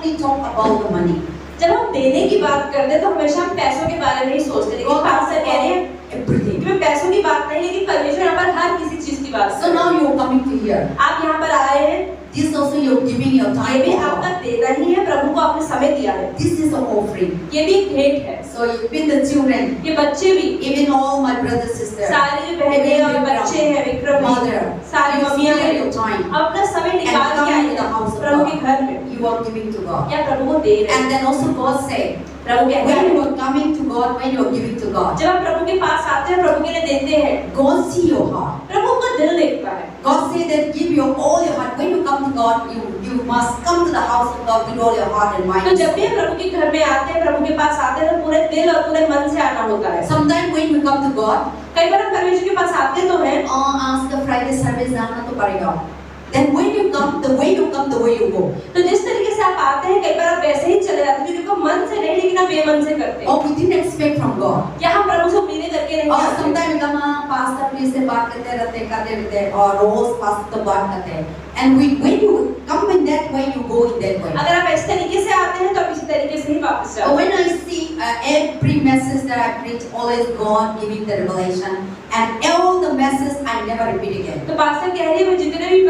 only talk about the money. जब हम देने की बात करते हैं तो हमेशा हम पैसों के बारे में ही सोचते हैं, लेकिन पास्टर कह रहे हैं Everything. कि मैं पैसों की बात नहीं, लेकिन परमेश्वर यहाँ पर हर किसी चीज की बात कर So रहे now हैं। you are coming to here. आप यहाँ पर आए हैं, This is also you're giving your ये time. भी to आपका God. देना ही है, प्रभु को आपने समय दिया है, This is an offering. ये भी एक भेंट है। So even the children, ये बच्चे भी, even all my brothers and sisters, सारी जो बहनें और बच्चे हैं, विक्रम mother, सारी you मम्मियाँ spare हैं, your time. अपना समय निकाल के come आए to the house of Prabhu God. के घर में, You are giving to God. या प्रभु को दे रहे हैं। And then also God said, प्रभु कहता when है you are coming to God, when you are giving to God, जब आप प्रभु के पास आते हैं, प्रभु के लिए देते हैं, God see your heart. प्रभु का दिल देखता है। God said that give your all your heart. When you come to God, you must come to the house of God with all your heart and mind. तो जब भी हम प्रभु के घर में आते हैं, प्रभु के पास आते हैं, तो पूरे दिल और पूरे मन से आना होता है। Sometimes when you come to God, कई बार हम परमेश्वर के पास आते तो हैं, आज का Friday service जाना तो पड़ेगा. Then when you come, the way you come, the way you go. तो जिस तरीके से आप आते हैं, कई बार आप वैसे ही चले जाते हैं, क्योंकि आपको मन से नहीं, लेकिन आप बेमन से करते हैं। Or we didn't expect from God. या हम प्रभु से उम्मीदें करके नहीं और आते। sometimes हम pastor please से बात करते रहते और रोज pastor बात करते हैं. And when you come in that way, you go in that way. अगर आप इस तरीके से आते हैं, तो आप इसी तरीके से ही वापस So जाओ। when I see every message that I preach, always God giving the revelation, and all the messages I never repeat again. तो पास्टर कह रही है, मैं जितने भी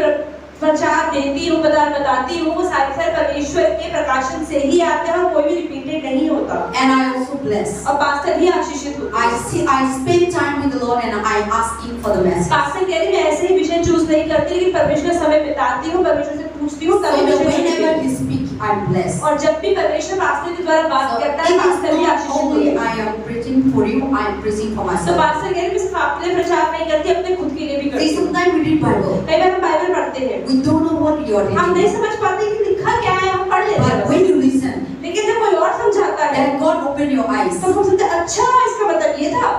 प्रचार देती हूँ, बताती हूँ, वो सारे परमेश्वर के प्रकाशन से ही आते हैं और कोई भी रिपीटेड नहीं होता। And I also bless. और पास्टर भी आशीषित होते हैं। I spend time with the Lord and I ask Him for the message. Pastor कह रही, मैं ऐसे ही विषय चूज नहीं करती, लेकिन परमेश्वर का समय बिताती हूँ, परमेश्वर से पूछती हूँ, So तभी that विषय whenever चुनती हूँ। He speaks, I'm blessed. और जब भी परमेश्वर पास्टर के द्वारा बात So करता it है, is पास्टर भी not आशीषित only होते हैं। I am preaching for you, I am preaching for तो myself. पास्टर कह रही, मैं सिर्फ आपके लिए प्रचार नहीं करती, अपने खुद के लिए भी करती See, हूँ। sometimes we read Bible. कई बार हम बाइबल पढ़ते हैं, We don't know what you are हम नहीं reading. समझ पाते कि लिखा क्या है, हम पढ़ लेते But हैं, when you listen, लेकिन जब कोई और समझाता है, then God open your eyes. तो हम सोचते हैं, अच्छा इसका मतलब ये था,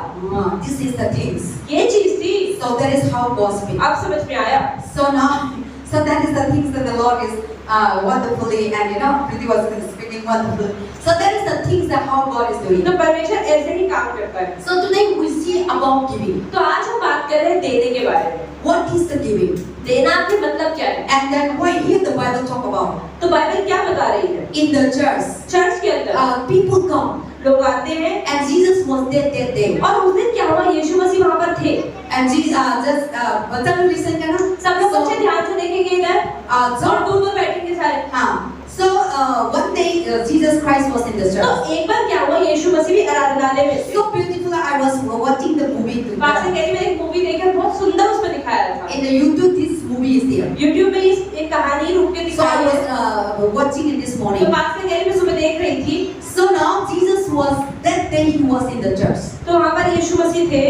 This is the things. ये चीज थी। So that is how God speaks. अब समझ में आया। So now, so that is the things that the Lord is wonderfully, and Priti was speaking wonderfully. So that is the things that how God is doing. तो परमेश्वर ऐसे ही काम करता है। So today we see about giving. तो आज हम बात कर रहे हैं देने के बारे में। What is the giving? देना के मतलब क्या है? And then why here the Bible talk about? तो बाइबल क्या बता रही है? In the church, चर्च के अंदर people come, लोग आते हैं, and Jesus was there that day. और उस दिन क्या हुआ? यीशु मसीह वहाँ पर थे। And Jesus just बच्चा लोग listen करना. सब लोग अच्छे ध्यान से देखेंगे इधर, So और दूर-दूर बैठेंगे सारे। हाँ. So one day Jesus Christ was in the तो church. एक बार क्या हुआ? यीशु मसीह भी आराधनालय में थे। So beautiful. I was watching the movie. Pastor कह रही, मैंने एक मूवी देखी, बहुत सुंदर उसमें दिखाया था। In the YouTube, this movie is there. YouTube में इस एक कहानी रूप के So I दिखाई है। was watching it this तो morning. पास्टर कह रही, मैं सुबह देख रही थी, So now Jesus was that day he was in the church. तो वहाँ पर यीशु मसीह थे।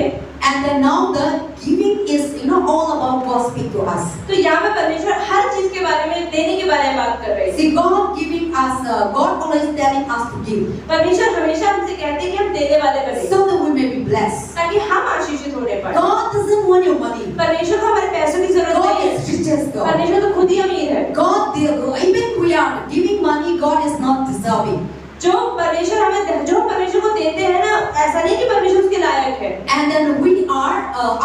And then now the giving is all about God speak to us. तो यहाँ पे परमेश्वर हर चीज के बारे में, देने के बारे में बात कर रहे हैं। See, God giving us, God always telling us to give, परमेश्वर हमेशा हमसे कहते हैं कि हम देने वाले बने, so that we may be blessed. ताकि हम आशीषित होने पाए। God doesn't want your money. परमेश्वर को हमारे पैसों की जरूरत God नहीं is है। richest God. परमेश्वर तो खुद ही अमीर है। God, even we are giving money, God is not deserving. जो परमेश्वर को देते हैं ना, ऐसा नहीं कि परमेश्वर उसके लायक है। And then we are,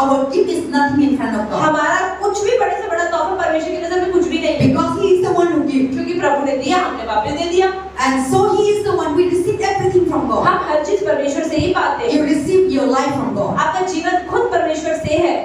our gift is nothing in front of God. हमारा कुछ भी बड़े से बड़ा तोहफा परमेश्वर की नजर में कुछ भी नहीं है, Because He is the one who gives. क्योंकि प्रभु ने दिया, हमने वापस दे दिया। And so He is the one, we receive everything from God. हम हर चीज परमेश्वर से ही पाते हैं। You receive your life from God. आपका जीवन खुद परमेश्वर से है।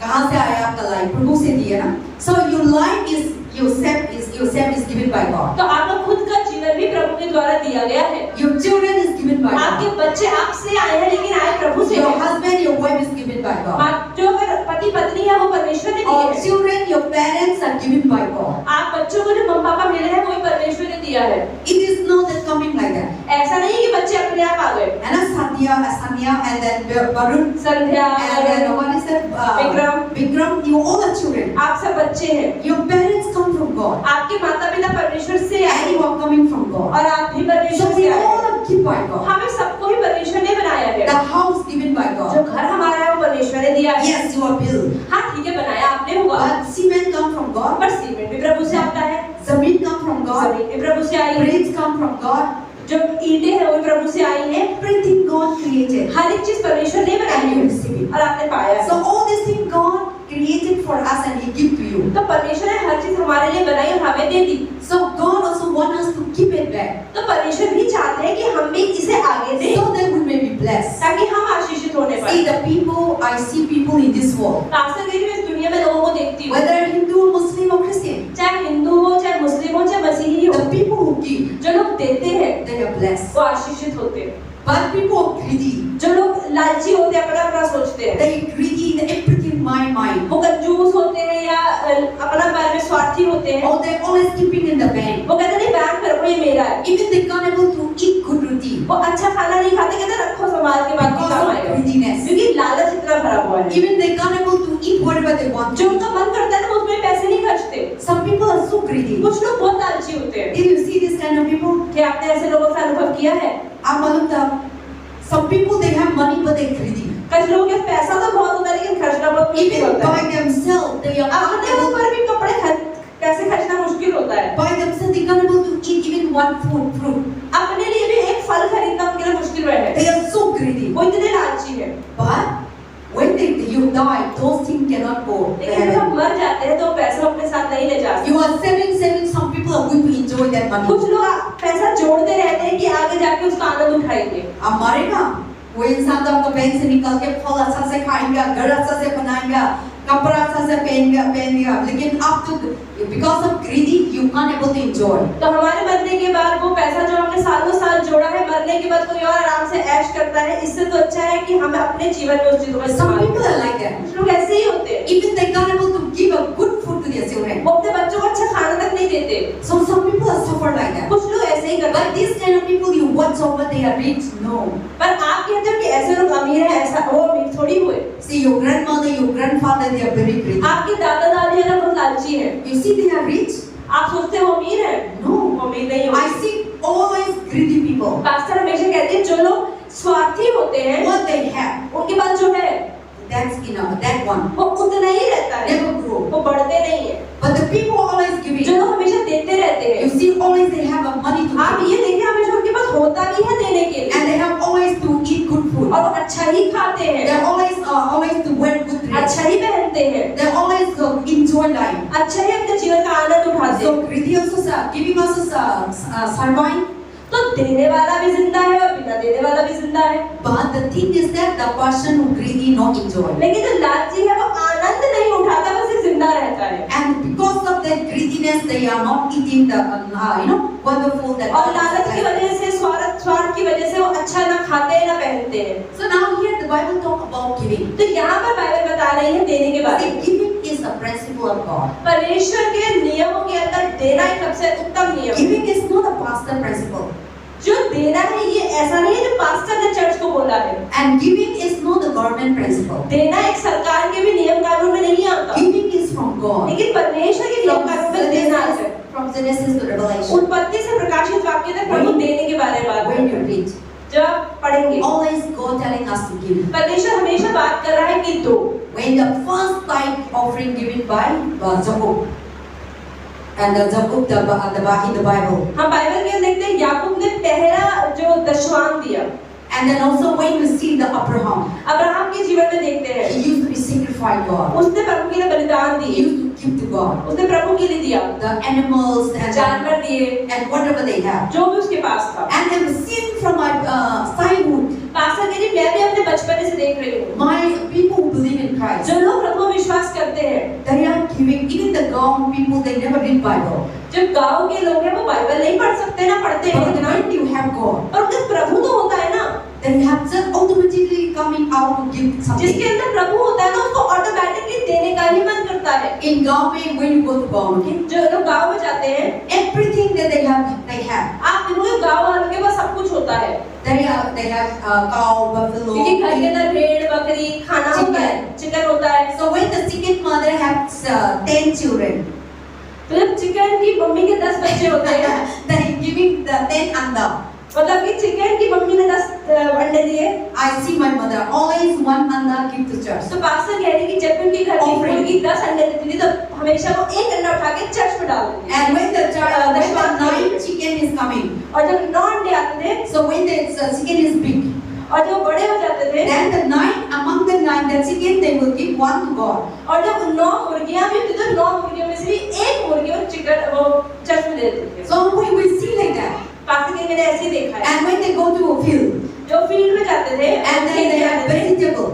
कहाँ से आया आपका लाइफ? प्रभु से दिया ना? So your life is, yourself is given by God. तो आपका खुद का जीवन भी प्रभु के द्वारा दिया गया है। Your children is given by आपके God. बच्चे आपसे आए हैं, लेकिन आए प्रभु से Your हैं। husband, your wife is given by God. जो अगर पति पत्नी है, वो परमेश्वर ने दिए Or हैं। children, your parents are given by God. आप बच्चों को जो मम्मी पापा मिले हैं, वो परमेश्वर ने दिया है। It is not that coming like that. ऐसा नहीं कि बच्चे अपने आप आ गए। And Sanya, and then Varun, Sandhya, and then what is that? Vikram, you all are children. आप सब बच्चे हैं। Your parents come from God. आपके माता पिता परमेश्वर से आए And you are coming from God. और आप भी So परमेश्वर we से आए। all are given by God. हमें सबको ही परमेश्वर ने बनाया है। The house given by जो God. घर हमारा है, वो परमेश्वर ने दिया है। Yes, you are built. हाँ ठीक है, बनाया आपने होगा, But cement come from God. पर सीमेंट भी प्रभु से आता है, Zameen come from God. जमीन भी प्रभु से आई है, Bricks come from God. जो ईंटें हैं वो भी प्रभु से आई हैं। Everything God created. हर एक चीज परमेश्वर ने बनाई And you है receive it. और आपने पाया है। So all these things God created for us and He give to you. तो परमेश्वर ने हर चीज हमारे लिए बनाई और हमें दे दी। So God also wants us to keep it तो परमेश्वर भी चाहते हैं कि हम भी इसे आगे दें so that we may be blessed. ताकि हम आशीषित होने See, पाए। the people, I see people in this world, pastor गई मैं इस दुनिया में लोगों को देखती हूँ, whether Hindu, Muslim, or Christian, चाहे हिंदू हो, चाहे मुस्लिम हो, चाहे मसीही हो, the people who give, जो लोग देते हैं they are blessed. वो आशीषित होते हैं। But people are greedy. जो लोग लालची होते हैं, अपना अपना सोचते हैं, They are greedy in everything, my. वो कंजूस होते हैं या अपना बारे में स्वार्थी होते हैं। Or they're always keeping in the bank. वो कहते नहीं बैंक में रखो, ये मेरा है। Even they can't able to eat good roti वो अच्छा खाना नहीं खाते, कहते रखो संभाल के, बाकी because काम of आएगा, greediness. क्योंकि लालच इतना भरा हुआ है। Even they can't able to eat whatever they want. जो उनका मन करता है ना, उसमें पैसे नहीं खर्चते। Some people are so greedy. कुछ लोग बहुत लालची होते हैं। Did you see this kind of people? क्या आपने ऐसे लोगों से अनुभव किया है? आप मालूम था? Some people they have money but they're greedy. कुछ लोगों के पास पैसा तो बहुत होता है, लेकिन खर्चना बहुत मुश्किल Even होता है। by themselves they are not अपने able. ऊपर भी कपड़े पैसे खर्चना मुश्किल होता है। By themselves they can't able to eat even one fruit. अपने लिए भी एक फल खरीदना उनके लिए मुश्किल है। They are so greedy. वो इतने लालची है। But when you die, those things cannot go. to लेकिन जब हम heaven. मर जाते हैं तो पैसा अपने साथ नहीं ले जा सकते। You are saving. Some people are going to enjoy that money. कुछ लोग पैसा जोड़ते रहते हैं कि आगे जाके उसका आनंद उठाएंगे। अब मरेगा वो इंसान तो आपका बैंक से निकल के फल अच्छा से खाएगा, घर अच्छा से बनाएगा, कपड़ा अच्छा से पहनेगा, लेकिन आप तो because of greedy you can't able to enjoy. तो हमारे मरने के बाद वो पैसा जो हमने सालों साल जोड़ा है, मरने के बाद कोई और आराम से ऐश करता है। इससे तो अच्छा है कि हम अपने जीवन में उस चीजों का Some इस्तेमाल people करें। are like that. कुछ लोग ऐसे ही होते हैं। Even they can't able to give a good food to their children. वो अपने बच्चों को अच्छा खाना तक नहीं देते। So some people are suffer like that. कुछ लोग ऐसे ही करते But हैं। these kind of people you watch over they are rich? No. पर आप कहते हो कि ऐसे लोग अमीर हैं, ऐसा वो अमीर थोड़ी हुए। See your grandmother, your grandfather they are very greedy. आपके दादा दादी है ना बहुत लालची है। You see they are rich? आप सोचते हो अमीर है? No. वो अमीर नहीं I होते। see always greedy people. Pastor हमेशा कहते हैं जो लोग स्वार्थी होते हैं, What they have, उनके पास जो है that's enough. That one वो उतना ही रहता है, never grow. वो बढ़ते नहीं है। But the people always जो giving. लोग हमेशा देते रहते You हैं, see, always they have a money to आप give, ये देखिए हमेशा उनके पास होता भी है देने के लिए, and they have always to eat good food. और वो अच्छा ही खाते हैं, They always to wear good dress. अच्छा ही पहनते हैं, They always enjoy life. अच्छा ही अपने जीवन का आनंद उठाते So हैं। greedy also giving us survive. तो देने वाला भी जिंदा है और बिना देने वाला भी जिंदा है। But the thing is that the person who greedy not enjoy. लेकिन जो लालची है वो आनंद नहीं उठाता, बस एक जिंदा रहता है। And because of that greediness, they are not eating the wonderful that. और लालच की वजह से, स्वार्थ की वजह से वो अच्छा ना खाते हैं ना पहनते हैं। So now here the Bible talk about giving. तो यहाँ पर बाइबल बता रही है देने के बारे See, में। giving is the principle of God. परमेश्वर के नियमों के अंदर देना ही सबसे उत्तम नियम है। Giving is not a pastor principle. जो देना है ये ऐसा नहीं है जो पास्टर ने चर्च को बोला है। And giving is not the government principle. देना एक सरकार के भी नियम कानून में नहीं आता, Giving is from God. लेकिन परमेश्वर के नियम कानून में देना है। From Genesis to Revelation. उत्पत्ति से प्रकाशित वाक्य तक प्रभु देने के बारे में बात When करते you हैं। read, जब आप पढ़ेंगे always God telling us to give. परमेश्वर हमेशा बात कर रहा है कि दो। When the first tithe offering given by Jacob, and Jacob in the Bible, हम बाइबल में देखते हैं याकूब ने पहला जो दशवांश दिया। and then also when we see the Abraham, Abraham के जीवन में देखते हैं he used to be sacrificed God. उसने प्रभु के लिए बलिदान He दिए, used to give to God उसने प्रभु के लिए दिया, the animals जानवर दिए, and whatever they have. जो भी उसके पास था। And I've seen from my childhood, pastor कहते मैं भी अपने बचपन से देख रही हूँ my people who believe in Christ, जो लोग प्रभु में विश्वास करते हैं, they are giving. Even the Gaon people, they never read Bible. जो गांव के लोग हैं वो बाइबल नहीं पढ़ सकते ना पढ़ते हैं But इतना, when you have God, पर उनके प्रभु तो होता है ना, then you have just automatically coming out to give something. जिसके अंदर प्रभु होता है ना उसको ऑटोमेटिकली देने का ही मन करता है। In Gaon, when you go to Gaon, okay, जो लोग गांव में जाते हैं, everything that they have. आप देखोगे गांव वालों के पास सब कुछ होता है, They have cow, buffalo. क्योंकि घर के अंदर भेड़ बकरी खाना होता है, चिकन होता है। So when the second mother has 10 children, तो जब चिकन की मम्मी के 10 बच्चे होते हैं, they giving the 10 anda. मतलब कि चिकन की मम्मी ने 10 अंडे दिए, I see my mother always one anda give to church. तो पास्टर कह रहे हैं कि जब उनके घर में मुर्गी 10 अंडे देती थी तो हमेशा वो एक अंडा उठा के चर्च में डाल देती थी। And when the 9 chicken is coming, और जब 9 अंडे आते थे so when the chicken is big, और जब बड़े हो जाते थे, then the 9 among the 9 the chicken they will give one to God. और जब 9 मुर्गियां भी होती तो 9 मुर्गियों में से भी एक मुर्गी और चिकन वो चर्च में दे देते थे। So we see like that. Pastor पास के मैंने ऐसे ही देखा है। And when they go to a field, जो फील्ड में जाते थे and then they have vegetable,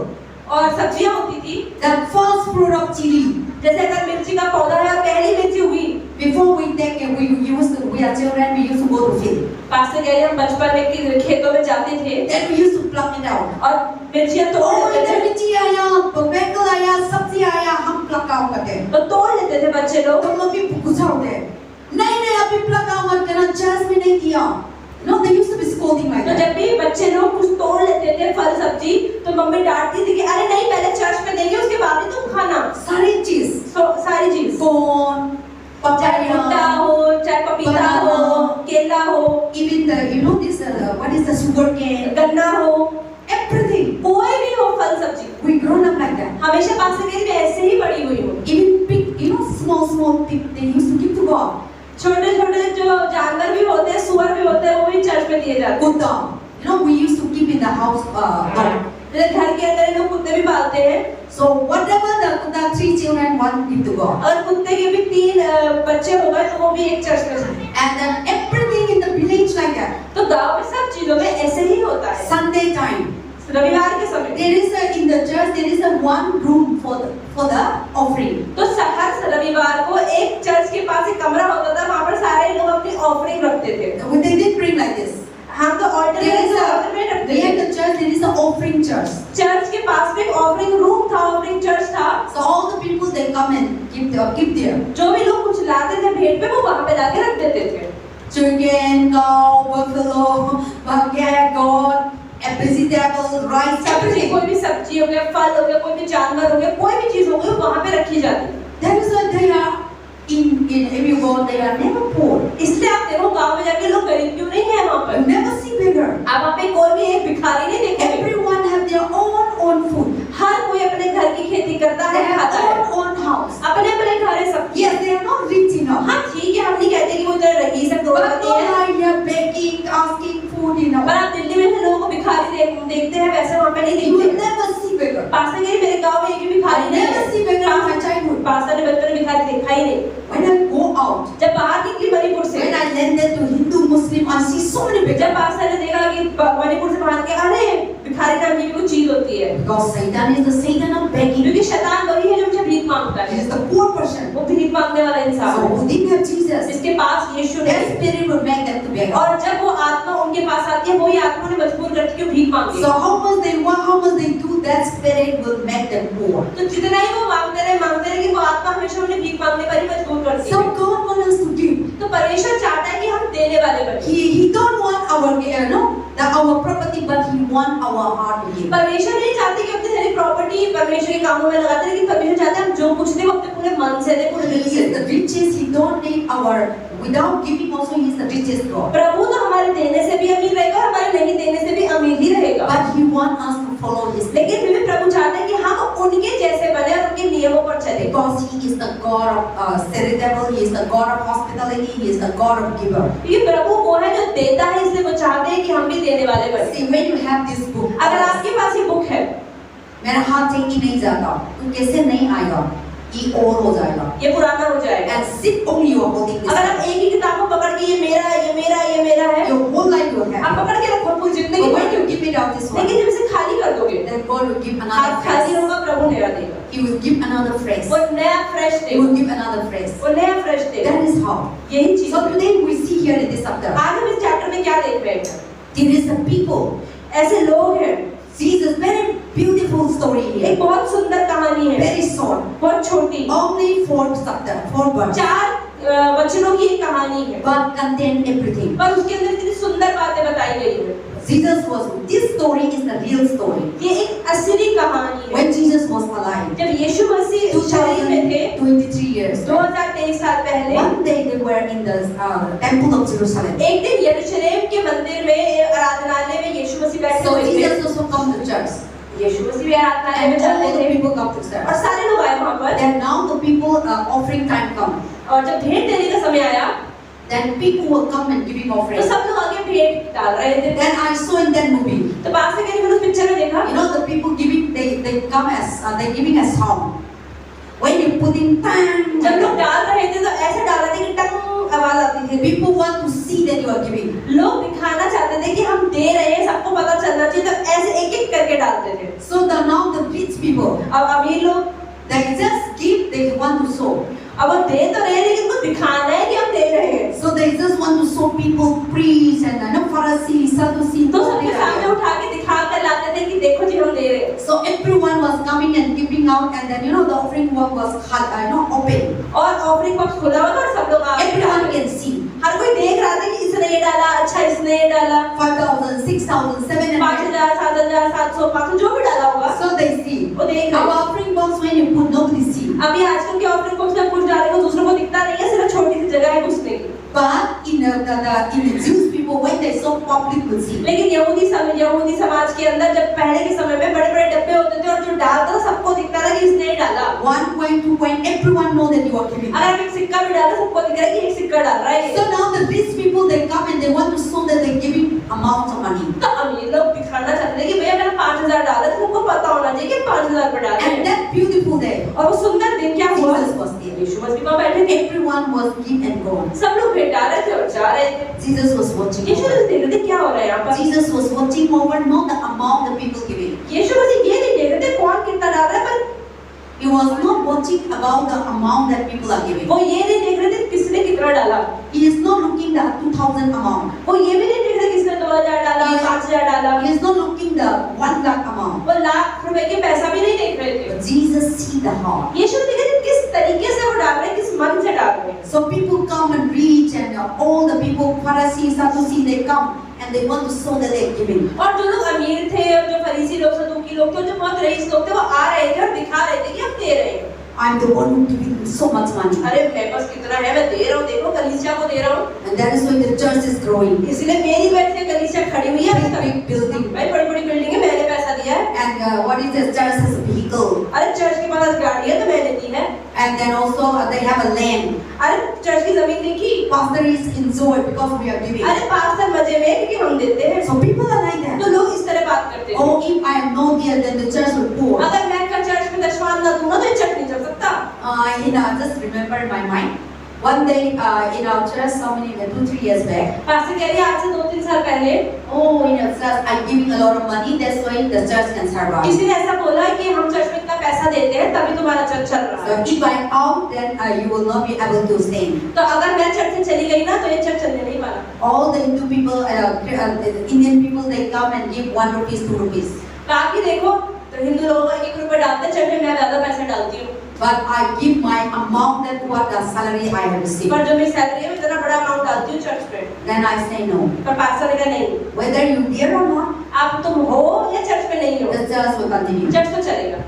और सब्जियां होती थी, the first fruit of chili. जैसे अगर मिर्ची का पौधा है और पहली मिर्ची हुई, Before we take it, we are children, we used to go to field. पास से कह रहे हम बचपन में कि खेतों में जाते थे Then we used to pluck it out. और मिर्चियां तोड़ Oh, लेते इधर थे, मिर्ची आया, बैंगन आया, सब्जी आया, हम pluck out करते हैं। तो तोड़ लेते थे बच्चे लोग। तो मम्मी गुस्सा होते हैं, नहीं अभी pluck out मत करना, चर्च में नहीं दिया। No, they used to be scolding like तो that. जब भी बच्चे लोग कुछ तोड़ लेते थे फल सब्जी, तो मम्मी डांटती थी कि अरे नहीं पहले चर्च में देंगे उसके बाद ही तुम खाना। सारी चीज, सारी चीज, corn, चाहे भुट्टा papaya, हो, चाहे पपीता हो, केला हो, even this what is the sugar cane, गन्ना हो, everything. कोई भी हो फल सब्जी, We grown up like that. हमेशा पास से कहीं ऐसे ही बड़ी हुई हूँ। Even pig, small pig, they used to give to God. छोटे छोटे जो जानवर भी होते हैं, सुअर भी होते हैं, वो भी चर्च में दिए जाते हैं। Kutta, we used to keep in the house dog. जैसे घर के अंदर ये लोग कुत्ते भी पालते हैं। So whatever the kutta 3 children want give to God. और कुत्ते के भी 3 बच्चे हो गए तो वो भी एक चर्च में जाते हैं। And then everything in the village like that. तो गांव में सब चीजों में ऐसे ही होता है। Sunday time, रविवार के समय there is in the church there is a one room for the offering. तो हर रविवार को एक चर्च के पास एक कमरा होता था, वहाँ पर सारे लोग अपनी ऑफरिंग रखते थे। They did bring like this. हम तो ऑल्टर में रखते Near थे। the church there is an offering church. Church के पास में एक ऑफरिंग रूम था, ऑफरिंग चर्च था। So all the people they come and give there. जो भी लोग कुछ लाते थे भेंट पे, वो वहाँ पे जाके रख देते थे। Chicken, cow, buffalo, goat, vegetable, rice, everything. कोई भी सब्जी हो गया, फल हो गया, कोई भी जानवर हो गया, कोई भी चीज हो गई, वहाँ पे रखी जाती है। That is why they are in if you go they are never poor. इसलिए आप देखो गांव में जाके लोग गरीब क्यों नहीं है वहाँ पर। Never see beggar. आप वहाँ पे कोई भी एक भिखारी नहीं देखेंगे। Everyone have their own food. हर कोई अपने घर की खेती करता They है, have खाता है, own house. अपने अपने घर है सब। Yes, they are not rich enough. हाँ ठीक है, हम नहीं कहते कि वो इधर रईस है, But करोड़पति not है। like they are begging, asking food, पर आप दिल्ली में से लोगों को भिखारी देखते हैं, वैसे वहाँ पे नहीं You will देखते। never see beggar. पास्टर कह रहे मेरे गांव में एक भी भिखारी I नहीं never see beggar in my है। childhood. पास्टर ने बचपन में भिखारी देखा ही नहीं। When I go out, जब बाहर निकली मणिपुर से, when I landed to Hindu, Muslim, I see so many beggars. जब पास्टर ने देखा कि मणिपुर से बाहर के अरे भिखारी नाम की भी कुछ चीज होती है, Because Satan is the Satan of begging. क्योंकि शैतान वही है जो मुझे भीख मांगता He है। is the poor person. वो भीख मांगने वाला So इंसान है, who didn't have Jesus? जिसके पास यीशु That नहीं। spirit will make them to beg. और जब वो आत्मा उनके पास आती है, वही आत्मा उन्हें मजबूर करती है कि वो भीख मांगे। So how much they want, how much they do, that spirit will make them poor. तो जितना ही वो मांगते रहे कि वो आत्मा हमेशा उन्हें भीख मांगने पर ही मजबूर करती So है। God wants us to give. तो परमेश्वर चाहता है कि हम देने वाले बने। He don't want our property, but He want our heart to give. परमेश्वर नहीं चाहते कि अपनी सारी प्रॉपर्टी परमेश्वर के कामों में लगाते, लेकिन परमेश्वर चाहते हैं हम जो कुछ दे वो अपने पूरे मन से दे, पूरे दिल He से is they. the richest. He don't need our. Without giving, also He is the richest God. प्रभु तो हमारे देने से भी अमीर रहेगा और हमारे नहीं देने से भी अमीर ही रहेगा। But He want us to follow His. लेकिन फिर भी प्रभु चाहते हैं कि हम उनके जैसे बने और उनके नियमों पर चले। Because He is the God of charitable. He is the God of hospitality. He is the God of giver. क्योंकि प्रभु वो है जो देता है, इसलिए वो चाहते हैं कि हम भी देने वाले बने। See, when you have this book, अगर आपके पास ये बुक है, मेरा हाथ से ही नहीं जाता, तो कैसे नहीं आएगा? ये और हो जाएगा. ये पुराना हो जाएगा। And sit only you are holding this. अगर आप एक ही किताब को पकड़ के ये मेरा है, ये मेरा है, ये मेरा है, Your whole life you आप have. पकड़ के रखो पूरी जिंदगी But भर। when you give it out this one, लेकिन जब इसे खाली कर दोगे, then God will give another आप खाली phrase. होगा, प्रभु नया देगा। He will give another phrase. वो नया फ्रेश He देगा, will give another phrase. वो नया फ्रेश देगा। That is how. यही चीज। So today we see here in this chapter, आज हम इस चैप्टर में क्या देख रहे हैं? there is a people. ऐसे लोग हैं। Jesus, very beautiful story एक here. बहुत सुंदर कहानी है, Very short. बहुत छोटी, Only 4 chapter, 4 verses. 4 वचनों की एक कहानी है, But contain everything. पर उसके अंदर इतनी सुंदर बातें बताई गई है। Jesus was. This story is the real story. ये एक असली कहानी है। When Jesus was alive, जब यीशु मसीह शरीर में थे, 2023 years. 2023 साल पहले, One day they were in the temple of Jerusalem. एक दिन यरूशलेम के मंदिर में आराधनालय में यीशु मसीह बैठे So हुए थे। Jesus also come to church. यीशु मसीह भी आराधनालय में And जाते all the थे people come to और church. सारे लोग आए वहाँ पर। Then now the people offering time come. और जब भेंट देने का समय आया, Then people will come and giving तो offering. सब लोग आगे भेंट डाल रहे थे। Then I saw in that movie, तो पास से मैंने उस पिक्चर में देखा, you know, the people giving, they come as they giving a song. When you put in time, जब लोग डाल रहे थे तो ऐसे डाल रहे थे कि टंग आवाज आती थी। people want to see that you are giving. लोग दिखाना चाहते थे कि हम दे रहे हैं, सबको पता चलना चाहिए, तो ऐसे एक एक करके डालते थे। So now the rich people, अब अमीर लोग they just give, they want to sow. अब वो दे तो रहे हैं लेकिन उनको दिखाना है कि हम दे रहे हैं, So they just want to show people, preach and Pharisees, Sadducees. तो सबके सामने उठा के दिखा कर लाते थे कि देखो जी हम दे रहे हैं। So everyone was coming and giving out, and then the offering box was open. और ऑफरिंग बॉक्स खुला हुआ था और सब लोग आके Everyone can see. हर कोई देख रहा था कि इसने ये डाला, अच्छा इसने ये डाला, 5,000, 6,000, 700. 5,000, 7,000, 700, 500 जो भी डाला होगा So they see. वो देख Our रहे हैं। offering box, when you put, nobody see. अभी आजकल के ऑफरिंग बॉक्स में कुछ डालेंगे दूसरों को दिखता नहीं है, सिर्फ छोटी सी जगह है घुसने की। But in the Jewish people, when they saw, public will see. लेकिन यहूदी समाज के अंदर जब पहले के समय में बड़े बड़े डब्बे होते थे और जो डालता था सबको दिखता था कि इसने ही डाला। 1 coin, 2 coin, everyone know that you are giving. अगर हम एक सिक्का भी डाला सबको दिख रहा है कि एक सिक्का डाल रहा है। So now the rich people, they come and they want to show that they're giving amount of money. तो अमीर लोग दिखाना चाहते थे कि भैया मैंने 5,000 डाला, तो सबको पता होना चाहिए कि 5,000 रुपए डाले And हैं। that beautiful day, और वो सुंदर दिन क्या हुआ? Jesus was there. यीशु मसीह वहाँ बैठे थे, Everyone was give and go. सब लोग भेंट डाल रहे थे और जा रहे थे। Jesus was watching Yeshu over. मसीह देख रहे थे क्या हो रहा है यहाँ पर। Jesus was watching over, not the amount the people giving. यीशु मसीह ये नहीं देख रहे थे कौन कितना डाल रहा है, पर He was not watching about the amount that people are giving. वो ये नहीं देख रहे थे किसने कितना डाला। He is not looking the 2,000 amount. वो ये भी नहीं देख रहे किसने 2,000 डाला, 5,000 डाला। He is not looking the 1 lakh amount. वो लाख रुपए के पैसा भी नहीं देख रहे थे। But Jesus see the heart. यीशु देख रहे थे किस तरीके से वो डाल रहे हैं, किस मन से डाल रहे हैं। So people come and preach, and all the people, Pharisees, Sadducees, they come and they want to show that they are giving. और जो लोग अमीर थे और जो फरीसी लोग, सदूकी लोग थे, जो बहुत रईस लोग थे, वो आ रहे थे और दिखा रहे थे कि हम दे रहे हैं। I'm the one who giving so much money. अरे मेरे पास कितना है, मैं दे रहा हूँ, देखो कलीसिया को दे रहा हूँ। And that is why the church is growing. इसलिए मेरी वजह से कलीसिया खड़ी हुई है। Big building. भाई बड़ी बड़ी बिल्डिंग है, मैंने पैसा दिया है। And what is this? Church has a vehicle. अरे चर्च के पास गाड़ी है तो मैंने दी है। And then also they have a land. अरे चर्च की जमीन देखी, Pastor is enjoyed because we are giving. अरे पास्टर मजे में क्योंकि हम देते हैं। So people are like that. तो लोग इस तरह बात करते हैं। Oh, if I am not there, then the church will pour. अगर मैं कल चर्च में दशवान ना दूंगा तो ये चर्च नहीं चल सकता। I just remember in my mind. One day in our church, so many 2-3 years back. Pastor कह रही है आज से 2-3 साल पहले, Oh, in a church, I'm giving a lot of money. That's why the church can survive. किसी ने ऐसा बोला कि हम चर्च में इतना पैसा देते हैं तभी तुम्हारा चर्च चल रहा So है। if I'm out, then you will not be able to stand. तो अगर मैं चर्च से चली गई ना तो ये चर्च चलने नहीं वाला। All the Hindu people, the Indian people, they come and give 1 rupees, 2 rupees. बाकी देखो तो हिंदू लोग 1 रुपए डालते हैं, चर्च में मैं ज्यादा पैसे डालती हूँ। But I give my amount that what the salary I have received. पर जो मेरी सैलरी है मैं इतना बड़ा अमाउंट डालती हूँ चर्च पे। Then I say no. पर पास्टर ने कहा नहीं, Whether you there or not, आप तुम हो या चर्च में नहीं हो, the church will continue. Church तो चलेगा।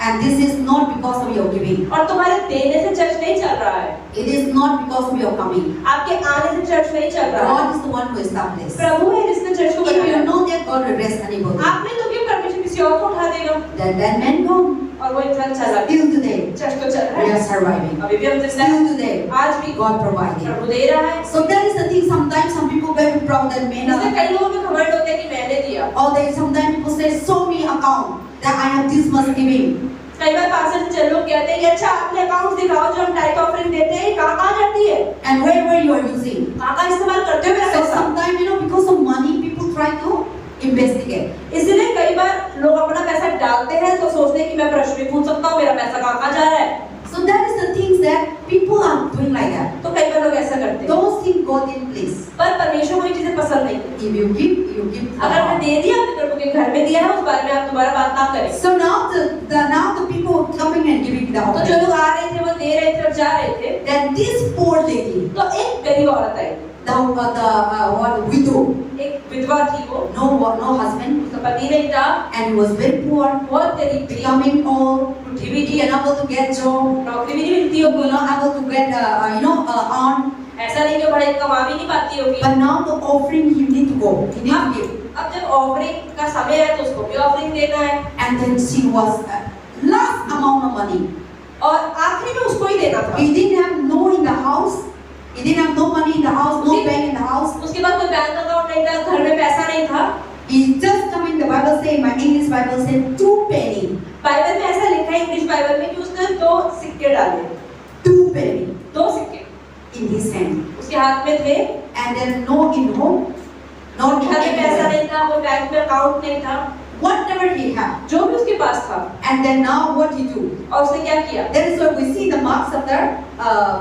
And this is not because of your giving. और तुम्हारे देने से चर्च नहीं चल रहा है, It is not because of your coming. आपके आने से चर्च नहीं चल रहा है। God is the one who established. प्रभु है जिसने चर्च को If you बनाया। know that God will rest anybody, आपने तो क्यों परमेश्वर किसी और को उठा देगा? then that man gone. और वो इंसान चला गया। Till today, चर्च तो चल रहा we है, are surviving. अभी भी हम जिंदा हैं। Still today, आज भी God providing. प्रभु दे रहा है। So that is the thing. Sometimes some people very proud that इसलिए man. कई लोगों में घमंड होता है कि मैंने दिया। Or they sometimes people say, show me account that I have this much giving. कई बार पास्टर से चल लोग कहते हैं कि अच्छा आपने अकाउंट दिखाओ जो हम टाइप ऑफरिंग देते हैं, कहाँ जाती है, And where you are using. कहाँ इस्तेमाल करते हो मेरा So पैसा। sometimes because of money, people try to investigate. इसलिए कई बार लोग अपना पैसा डालते हैं तो सोचते हैं कि मैं प्रश्न भी पूछ सकता हूँ मेरा पैसा कहाँ जा रहा है। So that is the things that people are doing like that. तो कई बार लोग ऐसा करते हैं। Those things God in place. पर परमेश्वर को ये चीजें पसंद नहीं। If you give. अगर मैं दे दिया अपने प्रभु के घर में दिया है, उस बारे में आप दोबारा बात ना करें। So now the people coming and giving the तो जो offering. लोग आ रहे थे वो दे रहे थे और जा रहे थे। Then this poor lady, तो एक गरीब औरत आई, the widow, एक विधवा थी वो, no husband, उसका पति नहीं था, and was very poor, बहुत गरीब थी, becoming old, उठी भी थी, unable to get job, नौकरी भी नहीं मिलती होगी, not able to get earn. ऐसा नहीं कि बड़े कमा भी नहीं पाती होगी। But now the offering you need to go, you need to give. अब जब ऑफरिंग का समय है तो उसको भी ऑफरिंग देना है। And then she was last amount of money. और आखिरी में उसको ही देना था। He didn't have no in the house. He didn't have no money in the house, no bank in the house. उसके बाद कोई बैंक अकाउंट नहीं था, घर में पैसा नहीं था। He just come in the Bible say, my English Bible say 2 penny. Bible में ऐसा लिखा है इंग्लिश बाइबल में कि उसने 2 सिक्के डाले, 2 penny 2 सिक्के in his hand. उसके हाथ में थे, and then no in home, not घर में पैसा anywhere. नहीं था, कोई बैंक में अकाउंट नहीं था, Whatever he had. जो भी उसके पास था, And then now what he do? और उसने क्या किया? That is why we see the Mark chapter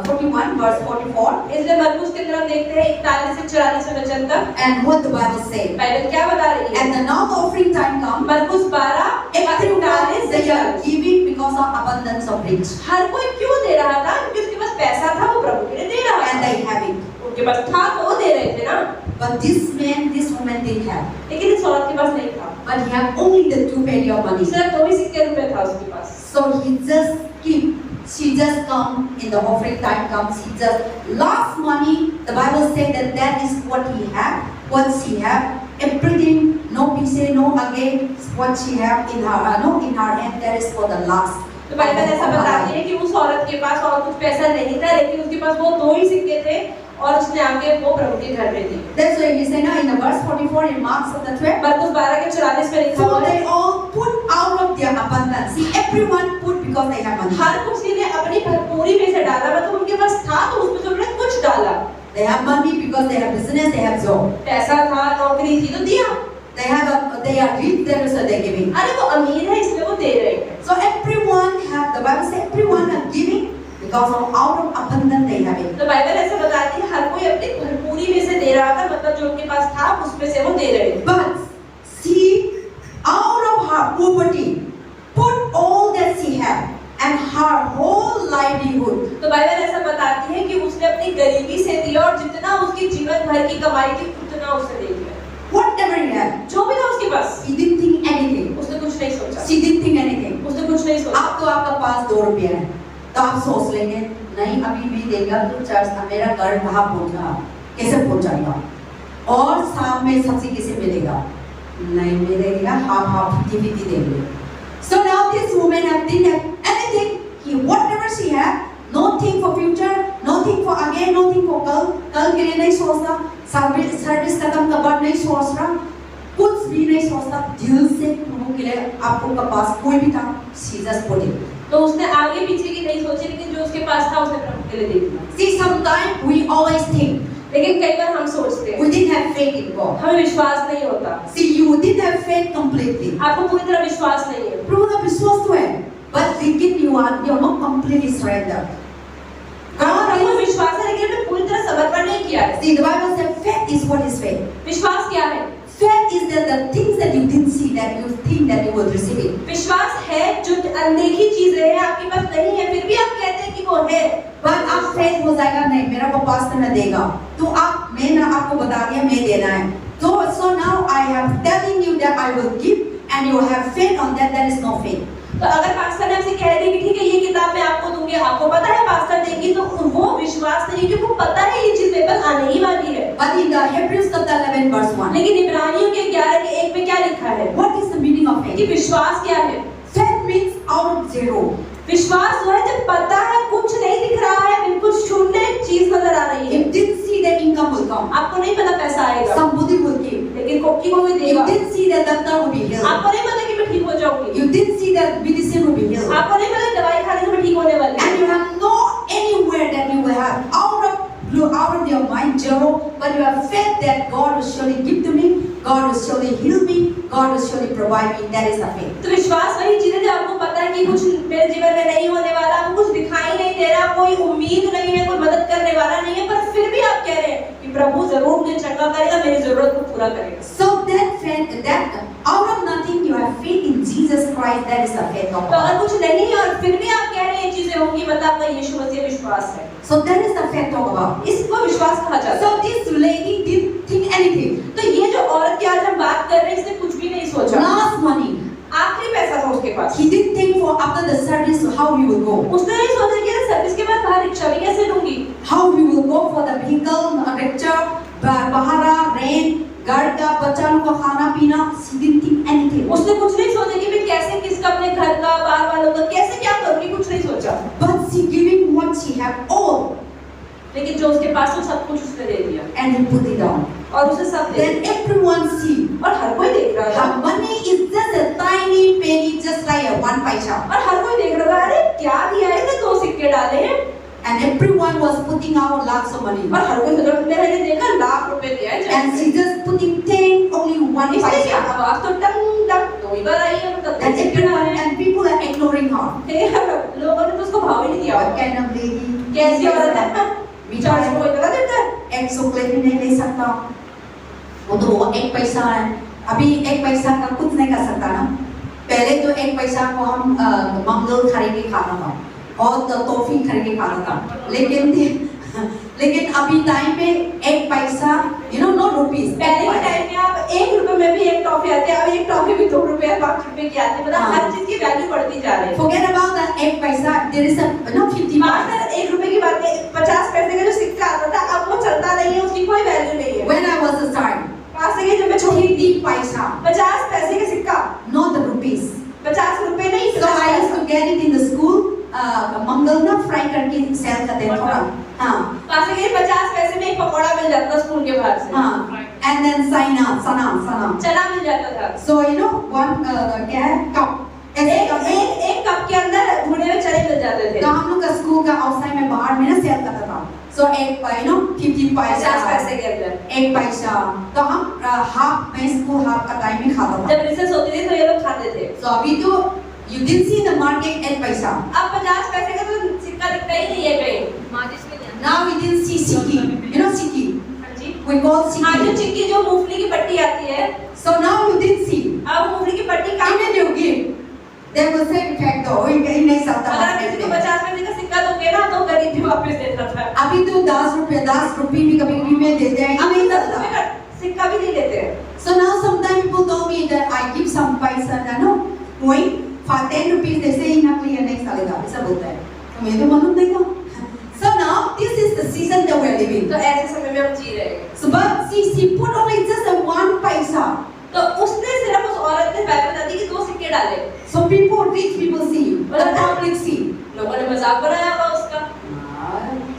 41 verse 44. इसलिए मरकुस के अंदर हम देखते हैं 41 से 44 वचन तक, And what the Bible say? Bible क्या बता रही है? And then now the offering time come. मरकुस 12 Everyone 48 से they are 44। giving because of abundance of rich. हर कोई क्यों दे रहा था? क्योंकि उसके पास पैसा था, वो प्रभु के लिए दे रहा And था। they have it. उनके पास था तो वो दे रहे थे ना, But this man, this woman didn't have. लेकिन इस औरत के पास नहीं था। But he had only the 2 penny of money. सिर्फ 2 सिक्के रुपए था उसके पास। So he just keep. She just come in the offering time comes. She just last money. The Bible said that is what he had, what she had. Everything, no piece, no again. What she have in her, no in her hand. That is for the last. तो Bible ऐसा बताती है कि उस औरत के पास और कुछ पैसा नहीं था, लेकिन उसके पास वो 2 ही सिक्के थे और उसने आके वो प्रभु के घर में दी। That's why we say now in the verse 44 in Mark chapter 12. मरकुस 12 के 44 में लिखा So हुआ है, they all put out of their abundance. See, everyone put because they have money. हर किसी ने अपनी भरपूरी में से डाला, मतलब उनके पास था तो उसमें से उन्होंने कुछ डाला। They have money because they have business, they have job. पैसा था, नौकरी थी तो दिया। They are rich, there so they're giving. अरे वो अमीर है इसलिए वो दे रहे हैं। So everyone have, the Bible says everyone are giving because of out of abundance they have it. तो बाइबल ऐसा बताती है हर कोई अपनी भरपूरी में से दे रहा था, मतलब जो उनके पास था उसमें से वो दे रहे थे। But she out of her poverty put all that she had and her whole livelihood. तो बाइबल ऐसा बताती है कि उसने अपनी गरीबी से दिया और जितना उसकी जीवन भर की कमाई थी उतना उसने दे दिया। Whatever he had, जो भी था उसके पास, he didn't think anything. उसने कुछ नहीं सोचा। She didn't think anything. उसने कुछ नहीं सोचा। अब तो आपका पास 2 रुपये है, तो आप सोच लेंगे नहीं अभी भी देगा तो चर्च मेरा घर कहाँ पहुँचा, कैसे पहुँचाएगा, और शाम में सब्जी कैसे मिलेगा, नहीं मिलेगा, हाफ 50-50 देंगे। So now this woman didn't have anything. Whatever she had, nothing for future, nothing for again, nothing for कल के लिए नहीं सोचता, सर्विस खत्म का बाद नहीं सोच रहा, कुछ भी नहीं सोचता, दिल से प्रभु के लिए आपको का पास कोई भी था, she just put it. तो उसने आगे पीछे की नहीं सोची, लेकिन जो उसके पास था उसने प्रभु के लिए दे दिया। See, sometimes we always think, लेकिन कई बार हम सोचते हैं, we didn't have faith in God. हमें विश्वास नहीं होता। See, you didn't have faith completely. आपको पूरी तरह विश्वास नहीं है। प्रभु का विश्वास तो है, but लेकिन you are not completely surrendered. आपको विश्वास है लेकिन आपने पूरी तरह समर्पण नहीं किया है। See, the Bible says faith is what is faith. विश्वास क्या है? Faith is the things that you didn't see that you think that you will receive it. विश्वास है जो अनदेखी चीजें हैं, आपके पास नहीं है, फिर भी आप कहते हैं कि वो है। पर आप faith हो जाएगा नहीं, मेरा को पास न देगा, तो आप मैंने आपको बता दिया मैं देना है, तो so now I am telling you that I will give and you have faith on that, that is no faith. तो अगर पास्टर ने आपसे कह दिया कि ठीक है ये किताब मैं आपको दूंगी, आपको पता है पास्टर देगी, तो वो विश्वास नहीं, क्योंकि वो पता है ये चीज मेरे पास आने ही वाली है। But in the Hebrews chapter 11 verse 1, लेकिन इब्रानियों के 11 के 1 में क्या लिखा है? what is the meaning of कि faith? विश्वास क्या है? Faith means out of zero. विश्वास वो है जब पता है कुछ नहीं दिख रहा है, बिल्कुल शून्य चीज नजर आ रही है। You didn't see that income will come, आपको नहीं पता पैसा आएगा, somebody will give. लेकिन कोई कोई You देगा। didn't see that doctor will be healed. आपको नहीं पता कि मैं ठीक हो जाऊंगी, You didn't see that medicine will be healed. आपको नहीं पता कि दवाई खाने से मैं ठीक होने वाली And हूँ। you have no anywhere that you will have out of your mind zero, but you have faith that God will surely give to me, God will surely heal me, God will surely provide me. That is the faith. तो विश्वास वही चीज है जो आपको पता है कि कुछ मेरे जीवन में नहीं होने वाला, आपको कुछ दिखाई नहीं दे रहा, कोई उम्मीद नहीं है, कोई मदद करने वाला नहीं है, पर फिर भी आप कह रहे हैं कि प्रभु जरूर मुझे चंगा करेगा, मेरी जरूरत को पूरा करेगा। So that faith, that out of nothing you have faith in Jesus Christ. That is the faith of तो अगर God. कुछ नहीं है और फिर भी आप कह रहे हैं ये चीजें होंगी, मतलब आपका यीशु मसीह विश्वास है, So that is the faith of God. इसको विश्वास कहा जाता है। So this lady didn't think anything. तो ये जो औरत की आज हम बात कर रहे हैं, इसने कुछ भी नहीं सोचा। Last money. आखिरी पैसा था उसके पास। He didn't think for after the service how he will go. उसने नहीं सोचा कि यार सर्विस के बाद बाहर रिक्शा भी कैसे लूंगी, How he will go for the vehicle, lecture, bahara, rent, घर का बच्चा लोग का खाना पीना. She didn't think anything. उसने कुछ नहीं सोचा कि मैं कैसे किसका अपने घर का बाहर वालों का कैसे क्या करूंगी, कुछ नहीं सोचा। But she giving what she had all लेकिन जो उसके पास था सब कुछ उसने दे दिया and he put it down. और उसे सब दे Then everyone see. दिया। और हर कोई देख रहा था, Her money is just a tiny penny, just like a 1 paisa. और हर कोई देख रहा था, अरे क्या दिया है, तो 2 सिक्के डाले हैं। And everyone was putting out lots of money. और हर कोई सोच मैंने देखा लाख रुपए दिया है And she just putting 10, only 1 इसलिए क्या paisa. आवाज तो टंग टंग दो ही बार आई है मतलब And everyone, and people are ignoring her. लोगों ने तो उसको भाव ही नहीं दिया What kind of lady? कैसी औरत है बेचारा चार्ज को इतना देता है एक चॉकलेट भी नहीं ले सकता, वो तो वो 1 पैसा है। अभी 1 पैसा का कुछ नहीं कर सकता ना। पहले तो 1 पैसा को हम मंगल खरीद के खाता था और तो टॉफी खरीद के खाता था। लेकिन अभी टाइम में 1 पैसा, नो रुपीस। पहले के टाइम में आप 1 रुपए में भी एक टॉफी आती है, अब एक टॉफी भी 2 रुपए 5 रुपए की आती है, मतलब हर चीज की वैल्यू बढ़ती जा रही है। Forget about that 1 पैसा, there is a 50 मात्र 1 रुपए की बात है, 50 पैसे का जो सिक्का आता था अब वो चलता नहीं है, उसकी कोई वैल्यू नहीं है। When I was a child, पास से जब मैं छोटी थी 50 पैसा, 50 पैसे का सिक्का, not the rupees. 50 रुपए नहीं। So I used to get it in the school, मंगल ना फ्राई करके सेल करते हैं थोड़ा। हाँ। पास से 50 पैसे में एक पकौड़ा मिल जाता था स्कूल के बाहर से। हाँ। And then सना। चना मिल जाता था। So one क्या है कप। एक कप के अंदर भुने हुए चने मिल जाते थे। तो हम लोग का स्कूल का आउटसाइड में बाहर में ना सेल करता था। So 50 पैसा। 50 पैसे के अंदर 1 पैसा। तो हम हाफ में स्कूल हाफ का टाइम में खाता था। जब रिसेस होती थी तो ये लोग खाते थे। So अभी तो you didn't see in the market 8 पैसा। अब 50 पैसे का तो सिक्का दिखता ही नहीं है कहीं। Now we didn't see सिक्की, सिक्की। हाँ जी। We call हाँ जो सिक्की। चिक्की जो मूंगफली की पट्टी आती है। So now you didn't see। अब मूंगफली की पट्टी कहाँ? Even you give, they will say fact दो, ये नहीं सकता। अगर आप किसी को 50 पैसे का सिक्का दोगे ना तो गरीब भी वापस देता था। अभी तो 10 रुपए भी कभी में देते हैं। अब 10 रुपए का सिक्का भी नहीं लेते हैं। So now sometimes people tell me that I give some पैसा ना, कोई 10 rupees they say नकली है नहीं चलेगा, ऐसा बोलता है। तो मुझे तो मालूम नहीं था। So now this is the season that we are living. तो ऐसे समय में हम जी रहे हैं। So but she put only just a 1 पैसा. तो उसने सिर्फ उस औरत ने बाइबल बता दी कि 2 सिक्के डाले। So rich people see, the public see. लोगों ने मजाक बनाया होगा उसका।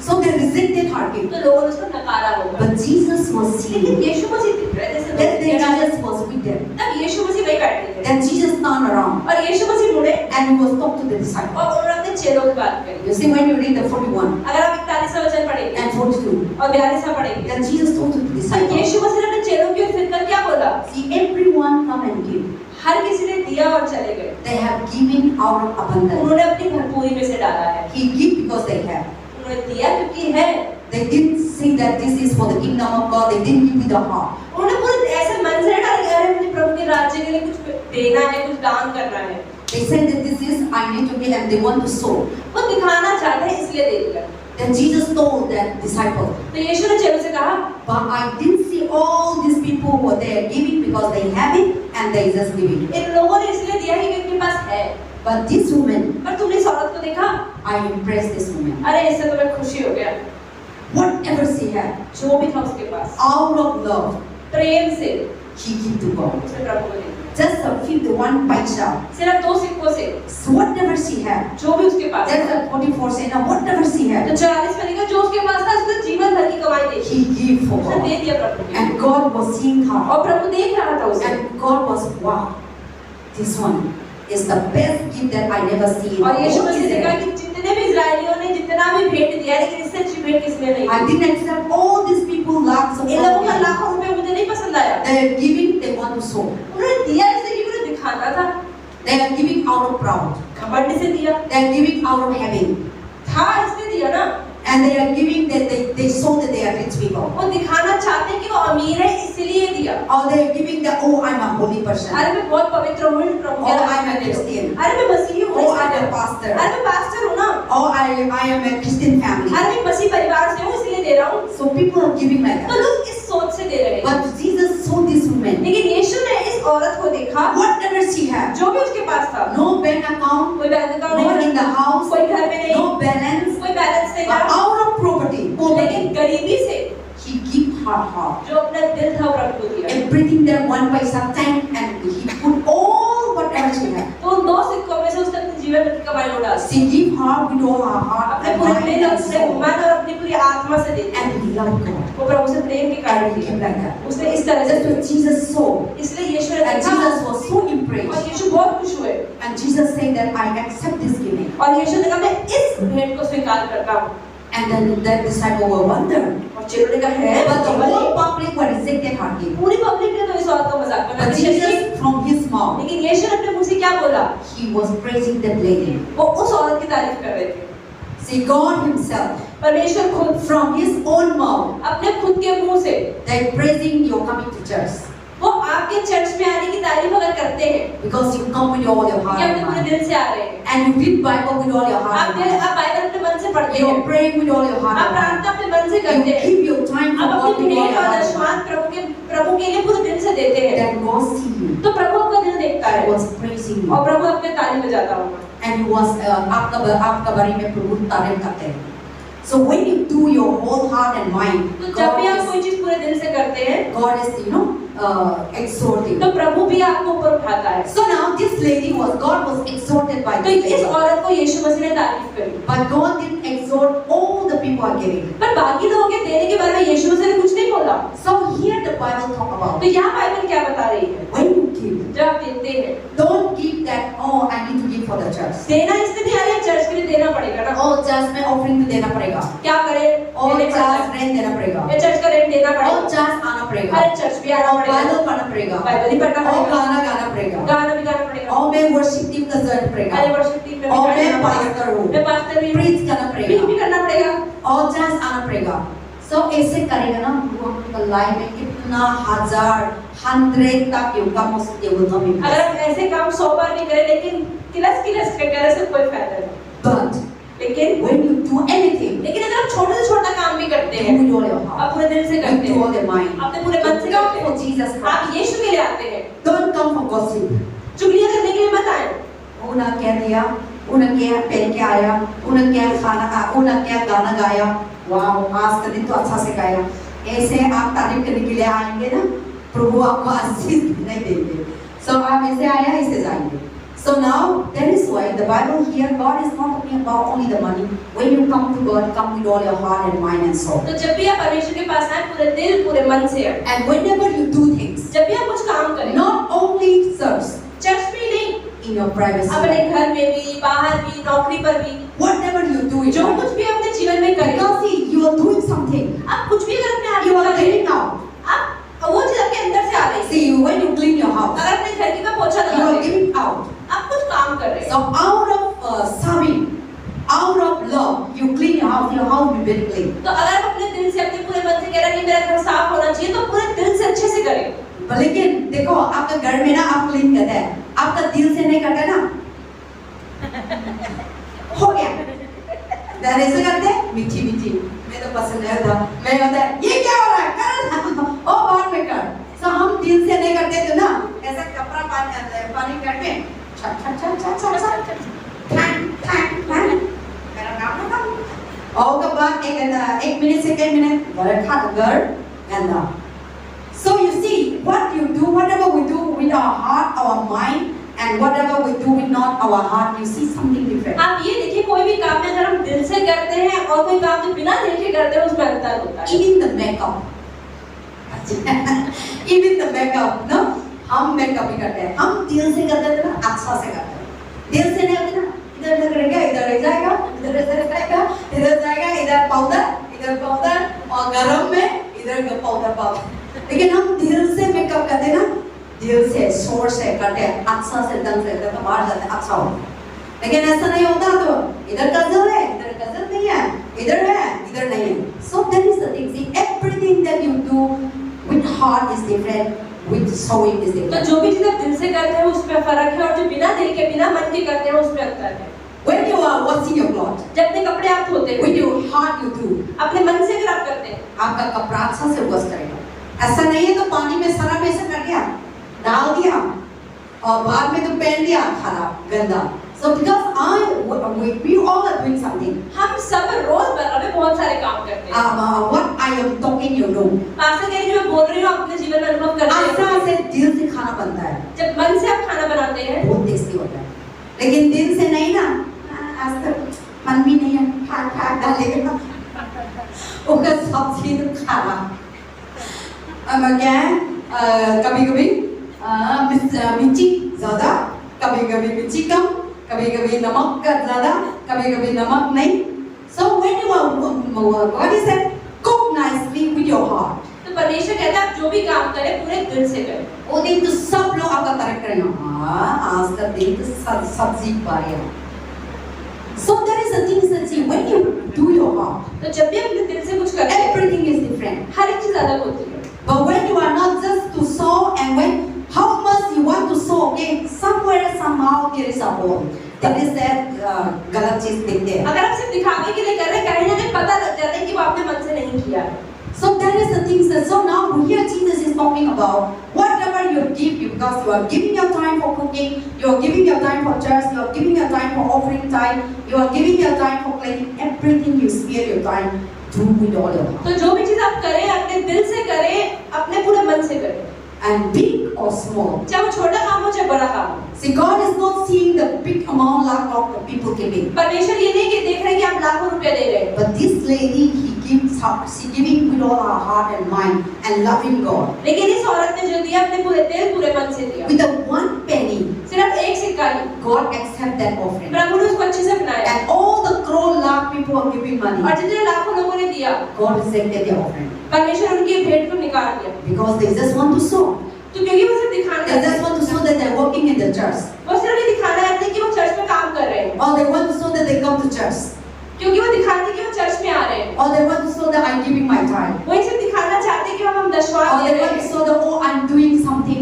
So they rejected her gift. तो लोगों ने उसको नकारा होगा। But Jesus was seeing. लेकिन यीशु मसीह दिख रहे थे जैसे Then Jesus was with them. तब यीशु मसीह वहीं बैठे थे। Then Jesus turned around और यीशु मसीह मुड़े and he was talking to the disciples. और उन्होंने अपने चेलों की बात करी। You see when you read the 41 अगर आप 41वां वचन पढ़ेंगे and 42, और 42वां पढ़ेंगे, then Jesus told to the तो disciples, यीशु मसीह ने अपने चेलों की ओर फिरकर क्या बोला? see everyone come and give. हर किसी ने दिया और चले गए। They have given out of abundance. उन्होंने अपनी भरपूरी में से डाला है। He give because they have. उन्होंने दिया क्योंकि है। They didn't say that this is for the kingdom of God. They didn't give with the heart. उन्होंने पूरे ऐसे मन से डाला कि अरे मुझे प्रभु के राज्य के लिए कुछ देना है, कुछ दान करना है। They said that this is I need to give and they want to sow. वो दिखाना चाहते हैं इसलिए दे दिया। Then Jesus told that disciple, तो यीशु ने चेलों से कहा, but I didn't see all these people who are there giving because they have it and they just giving. इन लोगों ने इसलिए दिया है कि उनके पास है। But this woman, पर तुमने इस औरत को देखा? I impressed this woman. अरे इससे तो मैं खुशी हो गया। Whatever she had, जो भी था उसके पास, out of love, प्रेम से she gave to God. उसने प्रभु को दिया। Just a 51 paisa. सिर्फ 2 सिक्कों से, So whatever she had, जो भी उसके पास that's a 44 say now whatever she तो had, 44 में लिखा जो उसके पास था उसने जीवन भर की कमाई दे दी। he gave for उसने दे God. दिया प्रभु को। And God was seeing her. और प्रभु देख रहा था उसे। And God was, wow, this one is the best gift that I never see in और यीशु all मसीह ने कहा Israel. कि जितने भी इस्राएलियों ने जितना भी भेंट दिया लेकिन इससे अच्छी भेंट किसने नहीं I the. didn't accept all these people lakhs of इन लोगों का money. लाखों रुपए मुझे नहीं पसंद आया। They are giving, they want to sow. उन्होंने दिया इसलिए कि उन्हें दिखाना था। They are giving out of proud. घमंड से दिया They are giving out of having. था इसलिए दिया ना। And they are giving that they show that they are rich people. वो दिखाना चाहते हैं कि वो अमीर है इसलिए दिया। Or they are giving that, oh, I'm a holy person. अरे मैं बहुत पवित्र हूँ प्रभु के Oh, रास्ते I'm a में हूँ। Christian. अरे मैं मसीही हूँ। Oh, I'm a pastor. अरे मैं पास्टर हूँ ना। Oh, I am a Christian family. अरे मैं मसीह परिवार से हूँ इसलिए दे रहा हूँ। So people are giving like तो that. लोग इस सोच से दे रहे हैं। But Jesus saw this woman. लेकिन यीशु ने इस औरत को देखा, Whatever she had, जो भी उसके पास था, no bank account, कोई बैंक अकाउंट no नहीं in the था, house, कोई घर में नहीं, no balance, कोई बैलेंस नहीं but था, out of poverty, लेकिन गरीबी से he gave her heart. जो अपना दिल था प्रभु को दिया। Everything there 1 paisa tank and he put all whatever she had. तो उन 2 सिक्कों में से उसने अपने जीवन भर की कमाई उड़ा दी। She gave her with all her heart अपने and पूरे mind दिल, and अपने soul. मन और अपनी पूरी आत्मा से दे दी। And he loved God. वो प्रभु से प्रेम के कारण And he gave दिया। like that. उसने इस तरह से That's what Jesus saw. इसलिए यीशु ने And देखा Jesus was so और impressed. यीशु बहुत खुश हुए And Jesus said that I accept this giving. और यीशु ने कहा मैं इस भेंट को स्वीकार करता हूँ। And then the disciples were wondered. और चेलों ने कहा है But the केवल whole public were rejected hardly. पूरी पब्लिक ने तो इस बात का मजाक बना But दिया Jesus from his mouth, लेकिन यीशु ने अपने मुंह से क्या बोला he was praising that lady. वो उस औरत की तारीफ कर रहे थे See, God himself, परमेश्वर खुद from his own mouth, अपने खुद के मुंह से they're praising your coming to church. वो आपके चर्च में आने की तारीफ अगर करते हैं Because you come with all your heart कि and अपने पूरे mind. दिल से आ रहे हैं And you read Bible with all your heart and mind. आप बाइबल अपने मन से पढ़ते You हैं are praying with all your heart आप and mind. प्रार्थना अपने मन से You करते हैं give your time for आप God अपनी with all भेंट your और heart and दशमान mind. प्रभु के लिए पूरे दिल से देते हैं Then God see you. तो प्रभु आपका दिल देखता I है was praising you. और प्रभु आपके ताली बजाता होगा And he was आपका बारे में प्रभु तारीफ करते हैं. So when you do your whole heart and mind, तो जब भी आप God कोई चीज पूरे दिल से करते हैं is exhorting. तो प्रभु भी आपको ऊपर उठाता है So now this lady God was exhorted by तो this इस lady. औरत को यीशु मसीह ने तारीफ करी But God didn't exhort all the people are giving. पर बाकी लोगों के देने के बारे में यीशु मसीह ने कुछ नहीं बोला So here the Bible talk about तो यहाँ बाइबल क्या बता रही है when you give, जब आप देते हैं don't give that. Oh, I need to give for the church. देना इसलिए नहीं आ रहा है चर्च के लिए देना पड़ेगा ना Oh, church में offering तो देना पड़ेगा. क्या करें और देने पड़ता चर्च है रेंट देना पड़ेगा. या चर्च का रेंट देना और पड़ेगा चर्च आना पड़ेगा. अरे चर्च भी आना और पड़ेगा बाइबल पढ़ना पड़ेगा. बाइबल ही पढ़ना और पड़ेगा गाना गाना पड़ेगा. गाना भी गाना पड़ेगा और मैं वर्शिप टीम का जरूरत पड़ेगा. अरे वर्शिप टीम में भी और मैं गाना पास्टर हूँ. मैं पास्टर भी प्रीच करना भी पड़ेगा. करना पड़ेगा और चर्च आना पड़ेगा. So ऐसे करेगा ना वो आपका लाइफ में कितना 100 तक you come most they will come in. अगर हम ऐसे काम 100 बार भी करें लेकिन किलस के करे से कोई फायदा नहीं But लेकिन when you do anything, लेकिन अगर हम छोटे से छोटा काम भी करते do हैं with all your heart. आप पूरे दिल से You करते do हैं all your mind. अपने पूरे मन से Come करते for हैं Jesus Christ. आप यीशु के लिए आते हैं Don't come for gossip. चुगलियां करने के लिए मत आए उन्हें क्या दिया, उन्हें क्या पहन के आया, उन्हें क्या खाना, उन्हें क्या गाना गाया, वाह आज का दिन तो अच्छा से गाया. ऐसे आप तारीफ करने के लिए आएंगे ना, प्रभु आपको आशीष नहीं देंगे. So आप ऐसे आया ऐसे जाएंगे. So now that is why the Bible here God is not talking about only the money. When you come to God, come with all your heart and mind and soul. तो जब भी आप परमेश्वर के पास आए पूरे दिल पूरे मन से आए And whenever you do things, जब भी आप कुछ काम करें not only church, चर्च में नहीं in your privacy, अपने घर में भी बाहर भी नौकरी पर भी whatever you do, in जो your- कुछ भी अपने जीवन में करें because see, you are doing something. आप कुछ भी अगर अपने आप You में are करें cleaning out. आप वो चीज आपके अंदर से आ रही है See, when you clean your house, अगर अपने घर की का पोछा you लगा are रहे हैं giving out. आप कुछ काम कर रहे हैं So out of serving, out of love, you clean your house will be very clean. तो अगर आप अपने दिल से अपने पूरे मन से कह रहे हैं कि मेरा घर साफ होना चाहिए तो पूरे दिल से अच्छे से करें लेकिन देखो आपका घर में ना आप क्लीन करते हैं, आपका दिल से नहीं करते ना, हो गया. दादा ऐसे करते हैं, मीठी मीठी, मैं तो पसंद नहीं होता, मैं होता है, ये क्या हो रहा है, कर ना, ओ बाद में कर. So हम दिल से नहीं करते तो ना, ऐसा कपड़ा पानी करके, छट छट छट छट छट छट, ठन ठन ठन, मेरा काम ना करो. और के बाद एक मिनट से कई मिनट, घर गंदा. So you see, what you do, whatever we do with our heart, our mind, and whatever we do with not our heart, you see something different. आप ये देखिए कोई भी काम में अगर हम दिल से करते हैं और कोई काम जो बिना दिल के करते हैं उसमें अंतर होता है Even the makeup, even the makeup, no? हम makeup भी करते हैं, हम दिल से करते हैं ना, अच्छा से करते हैं. दिल से नहीं करते ना, इधर करेगा, इधर जाएगा, इधर जाएगा, इधर पाउडर, और गरम में इधर पाउडर. लेकिन हम दिल से मेकअप करते हैं ना, दिल से शोर से करते हैं, अच्छा से ढंग से करते हैं, बाहर जाते हैं अच्छा हो. लेकिन ऐसा नहीं होता तो इधर गजल है, इधर गजल नहीं है, इधर है, इधर नहीं है. So that is the thing. See, everything that you do with heart is different, with sowing is तो different. जो भी चीज आप दिल से करते हैं उसमें फर्क है और जो बिना दिल के बिना मन के करते हैं उसमें अंतर है When you are washing your clothes, जब अपने कपड़े आप धोते हैं with your heart you do, अपने मन से अगर आप करते हैं आपका कपड़ा अच्छा से वॉश करेगा. ऐसा नहीं है तो पानी में सारा में से कर दिया, डाल दिया और बाद में तो पहन दिया खराब गंदा. So because we all are doing something. हम सब रोजमर्रा में बहुत सारे काम करते हैं What I am talking you know. Pastor कह रही जो मैं बोल रही हूँ आप अपने जीवन में अनुभव करते आस्था हैं से दिल से खाना बनता है, जब मन से आप खाना बनाते हैं बहुत टेस्टी होता है. लेकिन दिल से नहीं ना, आज तक मन भी नहीं है, फाड़ डालेगा उसका सब चीज खाना. क्या है कभी-कभी मिर्ची ज़्यादा, कभी-कभी मिर्ची कम, कभी-कभी नमक का ज़्यादा, कभी-कभी नमक नहीं. So when you are, what is that? Cook nicely with your heart. तो परमेश्वर कहता है आप जो भी काम करें पूरे दिल से करें। वो दिन तो सब लोग आपका तारीफ करेंगे, हाँ आज का दिन तो सब्जी पाया। So that is the things that see when you do your heart. तो जब भी अपने दिल से कुछ करते हैं Everything is different. हर एक चीज अलग होती है। But when you are not just to sow and when how much you want to sow, okay, somewhere somehow there is a hole. That is that गलत चीज देखते हैं। अगर आप सिर्फ दिखावे के लिए कर रहे हैं कहीं ना कहीं पता लग जाता है कि वो आपने मन से नहीं किया है। So that is the things that so now here Jesus is talking about whatever you give you because you are giving your time for cooking, you are giving your time for church, you are giving your time for offering time, you are giving your time for cleaning, everything you spare your time do with all your heart. तो जो भी चीज आप करें अपने दिल से करें, अपने पूरे मन से करें। And big or small. चाहे वो छोटा काम हो चाहे बड़ा काम हो। See, God is not seeing the big amount like of the people giving. परमेश्वर ये नहीं कि देख रहे हैं कि आप लाखों रुपए दे रहे हैं। But this lady, she giving with all her heart and mind and loving God. लेकिन इस औरत ने जो दिया अपने पूरे दिल पूरे मन से दिया। With the one penny, सिर्फ एक सिक्का ही God accept that offering. प्रभु ने उसको अच्छे से बनाया। And all the crore lakh people are giving money. और जितने लाखों लोगों ने दिया, God rejected their offering परमेश्वर उनकी भेंट को निकाल दिया। because they just want to sow. तो क्योंकि वो सिर्फ दिखाना They just want to show that they're working in the church, वो सिर्फ ये दिखाना चाहते हैं कि वो चर्च में काम कर रहे हैं। or they want to show that they come to church, क्योंकि वो दिखाते हैं कि वो चर्च में आ रहे हैं। or they want to show that I'm giving my time, वो ये सिर्फ दिखाना चाहते हैं कि हम दशवां or दे they रहे want to हैं। show that oh I'm doing something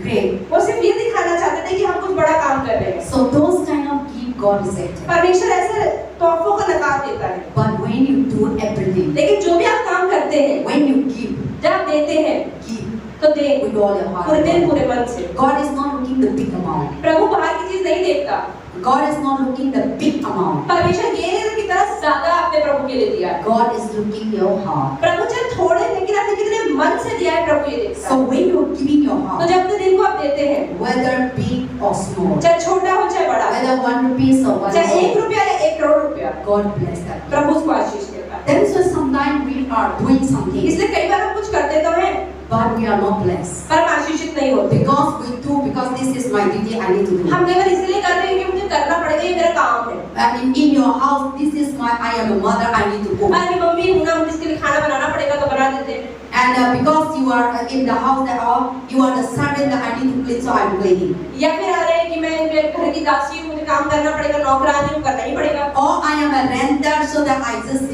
great. वो सिर्फ ये दिखाना चाहते थे कि हम कुछ बड़ा काम कर रहे हैं। So those kind of gift God rejected. परमेश्वर ऐसे तोहफों का नकार देता है। But when you do everything, लेकिन जो भी आप काम करते हैं, when you give, जब आप देते हैं give तो दें with all your heart. पूरे दिल पूरे मन से। God is not looking the big amount. प्रभु बाहर की चीज नहीं देखता। God is not looking the big amount. परमेश्वर ये नहीं कि तरह ज्यादा आपने प्रभु के लिए दिया है। God is looking your heart. प्रभु चाहे थोड़े लेकिन आपने कितने मन से दिया है प्रभु ये देखता So है। when you are giving your तो heart, जब अपने दिल को आप देते हैं, whether big or small, चाहे छोटा हो चाहे बड़ा, whether 1 rupees or 1 चाहे 1 crore, रुपया या 1 करोड़ रुपया, God bless that. प्रभु उसको आशीष देता है। That is why sometimes we are doing something, इसलिए कई बार हम कुछ करते तो हैं but we are not blessed. पर हम आशीषित नहीं होते। Because this is my duty, I need to do. हम कई बार इसलिए कर रहे हैं कि मुझे करना पड़ेगा, ये मेरा काम है। And in your house, this is I am a mother, I need to cook. मैं मम्मी हूँ ना, मुझे इसके लिए खाना बनाना पड़ेगा तो बना देते हैं। And because you are in the house that you are the servant that I need to clean, so I am cleaning. या फिर आ रहे हैं कि मैं घर की दासी हूँ, मुझे काम करना पड़ेगा, नौकरानी हूँ, करना ही पड़ेगा। Or I am a renter, so that I just,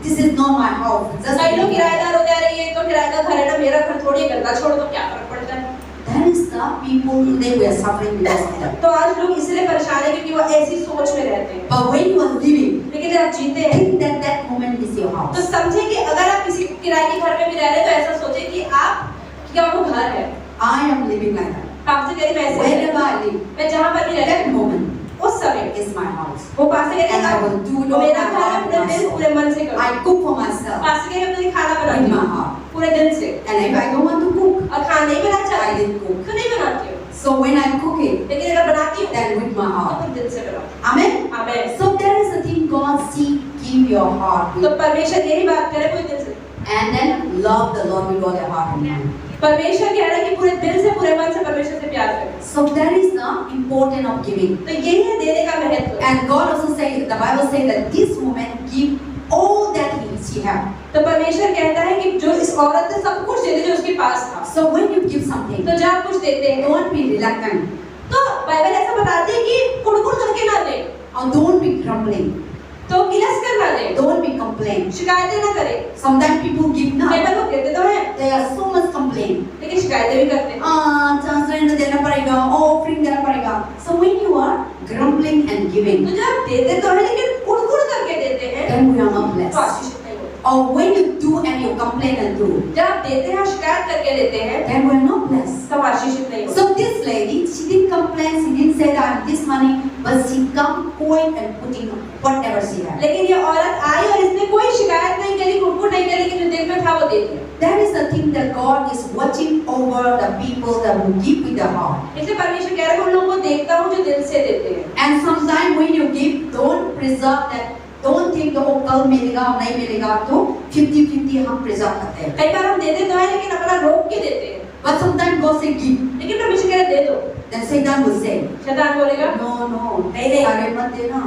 this is not my house. Just कई लोग किराएदार हो जा रही है, तो किराए का घर है ना, मेरा घर थोड़ी गंदा छोड़ दो, क्या फर्क पड़ता है। that is the people today we are suffering because of that. तो आज लोग इसलिए परेशान है क्योंकि वो ऐसी सोच में रहते हैं। But when you are living, लेकिन जब आप जीते हैं, think that that moment is your house. तो समझे कि अगर आप किसी किराए के घर में भी रह रहे हैं तो ऐसा सोचे कि क्या वो घर है। I am living like that. आपसे कह रही मैं ऐसे Wherever I live, मैं जहाँ पर भी रहती that moment हूँ उस समय is my house. वो पास से And I will do it all मेरा my घर heart अपने and my दिल soul. पूरे मन से करो। I cook for myself पास से अपने खाना with बनाती my हूँ heart. पूरे दिल से। And if I don't want to cook, और खाना नहीं बनाना I चाहती didn't cook. तो नहीं बनाती हूँ। So when I cook it, लेकिन अगर बनाती हूँ then with my तो heart. फिर दिल से बनाती Amen. हूँ। आमीन। So that is the thing God see, give your heart तो with, परमेश्वर यही बात करे पूरे दिल से। and then love the Lord with all your heart and mind. परमेश्वर कह रहा है कि पूरे दिल से पूरे मन से परमेश्वर से प्यार करें। So that is the importance of giving. तो यही है देने का महत्व। And God also say, the Bible says that this woman give all that she have. तो परमेश्वर कहता है कि जो इस औरत ने सब कुछ दे दिया जो उसके पास था। So when you give something, तो जब आप कुछ देते हैं don't be reluctant तो बाइबल ऐसा बताती है कि कुड़कुड़ करके ना दे, or don't be grumbling, तो किलस कर ना दे, don't be complain. शिकायतें ना करे। Sometimes people give now, कई बार लोग देते तो हैं they are so much complain. लेकिन शिकायतें भी करते हैं। ट्रांसलेट देना पड़ेगा, ऑफरिंग देना पड़ेगा. So when you are grumbling and giving, तो जब आप देते तो हैं लेकिन कुड़कुड़ करके देते हैं then we are not तो blessed. आशीषित नहीं होते। Or when you do and you complain and do, जब आप देते हैं और शिकायत करके देते हैं then we are not blessed. तो आशीषित नहीं होते। So this lady, she didn't complain, she didn't say that I have this money, but she come quiet and putting whatever she had. लेकिन ये औरत आई और इसने कोई शिकायत नहीं करी, कुड़कुड़ नहीं करी, लेकिन जो दिल में था वो दे दिया। That is the thing that God is watching over the people that who give with their heart. इसलिए परमेश्वर कह रहा है उन लोगों को देखता हूँ जो दिल से देते हैं। And sometimes when you give, don't preserve that. Don't think that कल मिलेगा और नहीं मिलेगा, तो 50-50 हम preserve करते हैं. कई बार हम देते तो हैं लेकिन अपना रोक के देते हैं। But sometimes God say give. लेकिन परमेश्वर कह रहा है दे दो। Then Satan will say, शैतान बोलेगा no, नहीं, नहीं। सारे मत देना.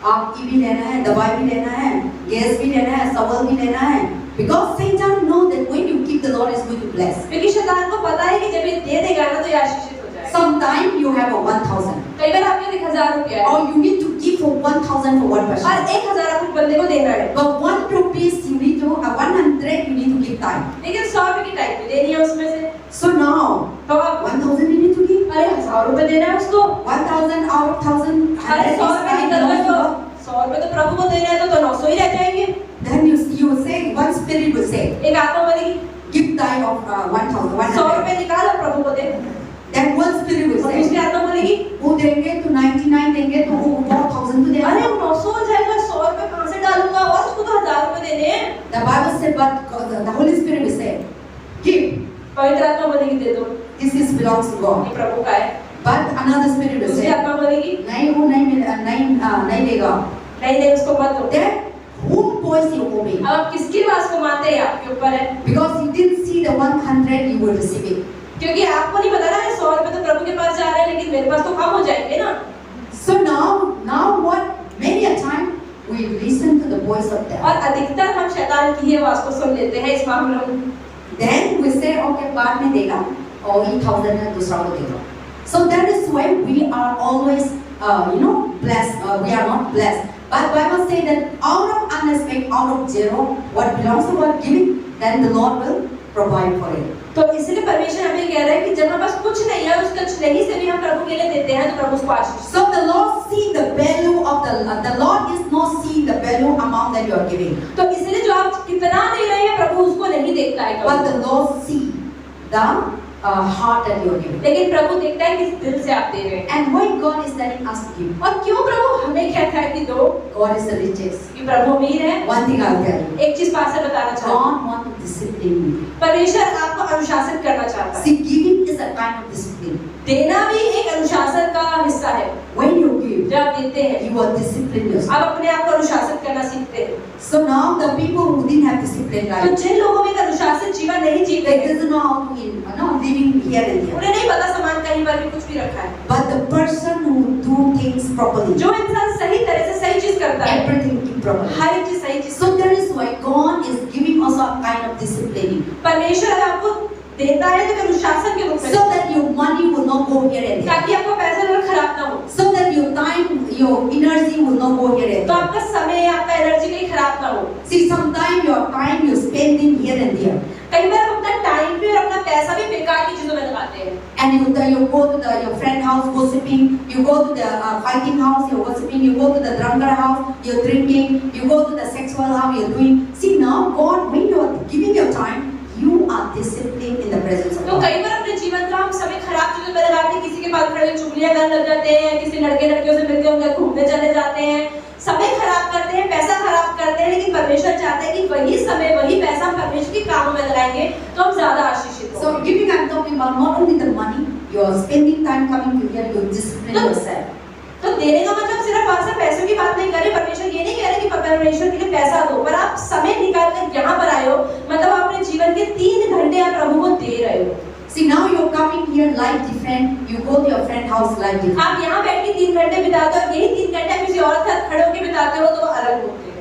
आप ईवी लेना है, दवाई भी लेना है, गैस भी लेना है, सवल भी लेना है, because Satan know that when you give, the Lord is going to bless. क्योंकि शैतान को पता है कि जब ये दे देगा ना तो ये आशीषित हो जाएगा। Sometimes you have a 1,000, कई बार आपके 1,000 रुपया है or you need to give for 1,000 for one person. और 1,000 आप उस बंदे को देना है, But 1 rupees you need to, 100 you need to give time. लेकिन 100 रुपए की टाइप में देनी है उसमें से। So now तो आप 1,000 you need to give. अरे 1,000 रुपए देना है उसको। 1,000 out of 1,000. अरे 100 रुपए निकल गए तो 100 रुपए तो प्रभु को देना है तो 900 ही रह जाएंगे। Then you say, one spirit will say, एक आत्मा बोलेगी give tithe of 1,000. 100 रुपए निकाल और प्रभु को दे। Then one spirit will और दूसरी say, आत्मा बोलेगी वो देंगे तो 99 देंगे तो वो 4,000 तो अरे देंगे. 900 हो जाएगा, 100 रुपए कहाँ से डालूंगा और उसको तो 1,000 रुपए देने हैं। The Bible said, but the Holy Spirit will say, give. पवित्र आत्मा बोलेगी दे दो, This is belongs to God. ये प्रभु का है। But another spirit will दूसरी say, आत्मा बोलेगी नहीं वो नहीं देगा. नहीं नहीं उसको मत दो। Then whom voice you obey? अब आप किसकी बात को मानते हैं आपके ऊपर है, Because you didn't see the 100 you will receive it. क्योंकि आपको नहीं पता ना 100 रुपए तो प्रभु के पास जा रहे हैं लेकिन मेरे पास तो कम हो जाएंगे ना। So now what? Many a time we listen to the voice of them. और अधिकतर हम शैतान की ही आवाज को सुन लेते हैं इस मामले में। Then we say, okay, बाद में देगा और 1,000 है दूसरा को देगा. So that is why we are always, blessed. We are not blessed. But Bible say that out of unexpected, out of zero, what belongs to God giving, then the Lord will provide for it. तो इसलिए परमेश्वर हमें कह रहा है कि जब हमारे पास कुछ नहीं है उसका नहीं से भी हम प्रभु के लिए देते हैं तो प्रभु उसको आशीष। So the Lord see the value of the Lord is not see the value amount that you are giving. तो इसलिए जो आप कितना दे रहे हैं प्रभु उसको नहीं देखता है But कभी। the Lord see the heart that you are giving. लेकिन प्रभु देखता है किस दिल से आप दे रहे हैं। And why God is telling us to give? और क्यों प्रभु हमें कहता है कि दो? God is the richest. कि प्रभु अमीर है। One thing I'll tell you. एक चीज पास से बताना चाहता हूँ। God wants to discipline you. परमेश्वर आपको अनुशासित करना चाहता है। See, giving is a kind of discipline. देना भी एक अनुशासन का हिस्सा है। When you give, जब आप देते हैं you are disciplined yourself. आप अपने आप को अनुशासित करना सीखते हैं। So now the people who didn't have discipline तो life, जिन लोगों में एक अनुशासित जीवन नहीं जीते they हैं, doesn't know how to living here and there. उन्हें नहीं पता सामान कहीं पर भी कुछ भी रखा है। But the person who do things properly, जो इंसान सही तरह से सही चीज करता है, everything properly. हर एक चीज सही चीज। So that is why God is giving us a kind of disciplining, परमेश्वर अगर आपको देता है तो अनुशासन के रूप में, so that your money will not go here and there, ताकि आपका पैसा जो खराब ना हो, so that your time, your energy will not go here and तो there. आपका समय आपका एनर्जी कहीं खराब ना हो। See, sometimes your time you spending here and there, कई बार हम अपना टाइम भी और अपना पैसा भी बेकार की चीजों में लगाते हैं। and you go to your friend house gossiping, you go to the fighting house, you're gossiping, you go to the drunkard house, you're drinking, you go to the sexual house, you're doing. See, now God, when you are giving your time, you are disciplined in the presence of तो God. कई बार अपने जीवन का हम समय खराब चीजों में लगाते हैं, किसी के पास खड़े चुगलियां करने लग जाते हैं, किसी लड़के लड़कियों से मिलके उनके घूमने चले जाते हैं, समय खराब करते हैं, पैसा खराब करते हैं। लेकिन परमेश्वर चाहता है कि वही समय वही पैसा हम परमेश्वर के कामों में लगाएंगे तो हम ज्यादा आशीषित So होंगे। giving, I'm talking about not only the money, you are spending time coming to here, you discipline No. yourself. तो देने का मतलब सिर्फ आपसे पैसों की बात नहीं कर रहे। परमेश्वर ये नहीं कह रहे कि परमेश्वर के लिए पैसा दो, पर आप समय निकाल कर यहाँ पर आए हो, मतलब आप अपने जीवन के 3 घंटे आप प्रभु को दे रहे हो। See, now you're coming here, life different, you go to your friend house, life different. आप यहाँ बैठ के 3 घंटे बिताते हो, यही 3 घंटे आप किसी और के साथ खड़े होकर बिताते हो तो अलग होते हैं।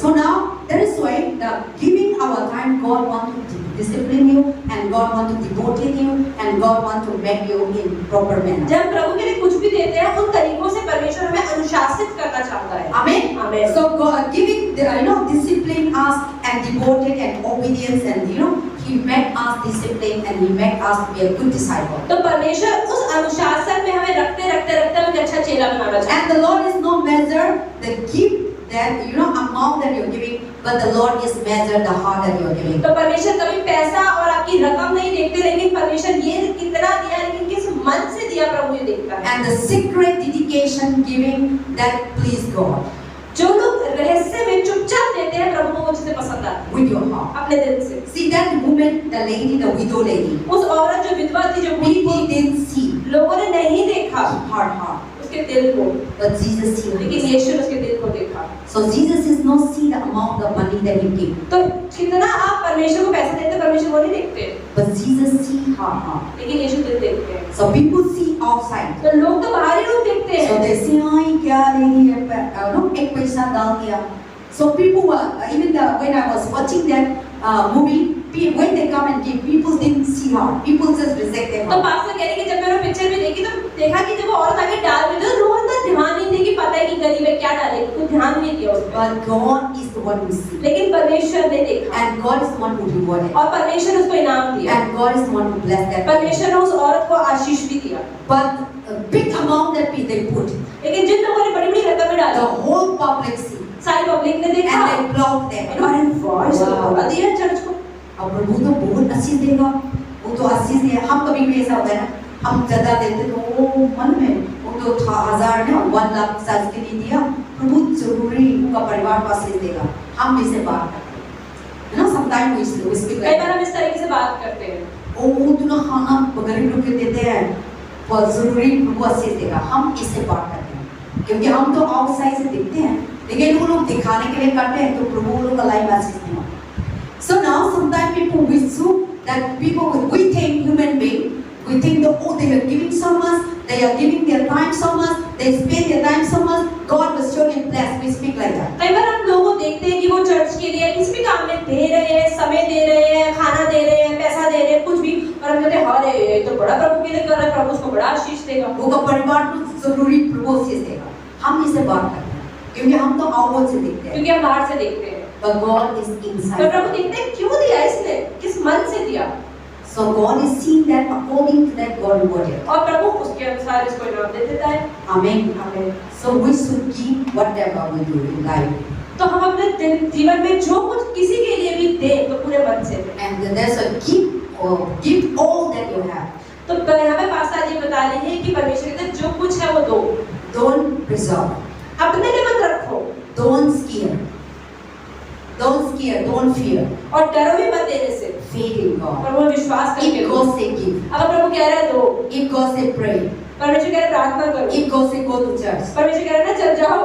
So now that is why the giving our time, God wants to discipline you, and God wants to devote you, and God wants to make you in proper manner. जब प्रभु के लिए कुछ भी देते हैं उन तरीकों से परमेश्वर हमें अनुशासित करना चाहता है। Amen. Amen. So God giving, discipline us and devoted and obedience, and He make us disciplined and He make us be a good disciple. तो परमेश्वर उस अनुशासन में हमें रखते रखते रखते हमें एक अच्छा चेला बनाना चाहता है। And the Lord is not measure the gift that amount that you're giving, but the Lord is measure the heart that you're giving. तो परमेश्वर कभी पैसा और आपकी रकम नहीं देखते, लेकिन परमेश्वर ये कितना दिया, लेकिन किस मन से दिया प्रभु ये देखता है। And the secret dedication giving that please God जो लोग रहस्य में चुपचाप देते हैं प्रभु को वो चीजें पसंद आती है with your heart. अपने दिल से। See that woman, the lady, the widow lady. उस औरत जो विधवा थी, जो बूढ़ी People थी, didn't see लोगों ने नहीं देखा her heart. उसके दिल को, but Jesus sees लेकिन his. यीशु ने उसके दिल को देखा। So Jesus is not see the amount of money that he gave, तो कितना आप परमेश्वर को पैसा देते, परमेश्वर को नहीं देखते, but Jesus see her heart. लेकिन यीशु दिल देखते हैं। So people see outside. तो लोग तो बाहरी रूप देखते So हैं। they say, "आई क्या दे रही है? No, एक पैसा डाल दिया." So people were even when I was watching that movie, when they come and give, people didn't see her. People just rejected तो her. पास्टर कह रहे कि जब मैंने पिक्चर में देखी तो देखा कि जब वो औरत आगे डाल रही थी, लोगों का ध्यान नहीं दिया कि पता है कि गरीब है क्या डालेगी, कोई ध्यान नहीं दिया उस पर। But God is the one who sees, लेकिन परमेश्वर ने देखा and God is the one who rewarded, और परमेश्वर ने उसको इनाम दिया। and God is the one who blessed that. परमेश्वर ने उस औरत को आशीष भी दिया। But a big amount that they put, लेकिन जिन लोगों ने बड़ी-बड़ी रकमें the डाली, whole public see, सारी पब्लिक ने देखा and they blocked them. अरे वाह, इसने Wow. बढ़ा दिया चर्च को। अब प्रभु तो बहुत आशीष देगा, वो तो आशीष दे। हम कभी भी ऐसा होता है ना, हम ज्यादा देते तो वो मन में वो तो 1000 ने 1 लाख साल के लिए दिया, प्रभु जरूरी उनका परिवार को आशीष देगा। हम इसे बात करते हैं, है ना? समटाइम we speak कई like बार that. हम इस तरीके से बात करते हैं। वो तूने खाना गरीब लोग को देते हैं, बहुत जरूरी प्रभु आशीष देगा। हम इसे बात करते हैं, क्योंकि हम तो आउटसाइड से देखते हैं, लेकिन वो लोग दिखाने के लिए करते हैं, तो प्रभु वो लोग का लाइफ आशीष नहीं होता। So now sometimes people assume that people, we think human being, we think that oh they are giving so much, they are giving their time so much, they spend their time so much, God was surely blessed. We speak like that. कई बार हम लोगों को देखते हैं कि वो church के लिए किसी भी काम में दे रहे हैं, समय दे रहे हैं, खाना दे रहे हैं, पैसा दे रहे हैं, कुछ भी, और हम कहते हैं अरे ये तो बड़ा प्रभु के लिए कर रहा है, प्रभु उसको बड़ा आशीष देगा। वो का परिवार को जरूरी प्रभु आशीष देगा। हम इसे बात करते हैं, क्योंकि हम तो आउटवर्ड से देखते हैं, क्योंकि हम बाहर से देखते हैं। but God is तो inside. प्रभु देखते हैं क्यों दिया इसने, किस मन से दिया, So God is seeing that according to that God rewarded. और प्रभु उसके अनुसार इसको इनाम दे देता है। Amen. आमीन। So we should give whatever we do in life. तो हम अपने जीवन में जो कुछ किसी के लिए भी दें तो पूरे मन से दें। And there's a give all that you have. तो यहाँ पे पास्टर जी बता रही है कि परमेश्वर कहते हैं जो कुछ है वो दो, Don't preserve. अपने लिए मत रखो Don't scare. Don't scare. Don't fear. और डरो भी मत देने से, Faith in God. पर वो विश्वास करके If दो। God say give. अगर प्रभु कह रहा है दो, If God say pray. परमेश्वर कह रहा है प्रार्थना करो, If God say go to church. परमेश्वर कह रहा है ना चल जाओ,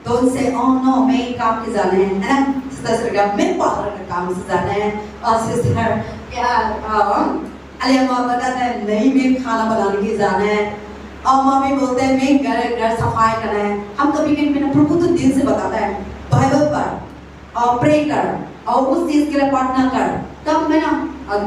Don't say oh no मैं काम के जाना है ना सिस्टर का मैं पार्लर का काम से जाना है और सिस्टर क्या अरे माँ बताता है नहीं मैं खाना बनाने के जाना है और मम्मी बोलते हैं मैं घर सफाई करना है। हम कभी कभी मेरा प्रभु तो दिल से बताता है बाइबल पढ़ और प्रे कर और उस चीज के लिए प्रार्थना कर, तब मैं ना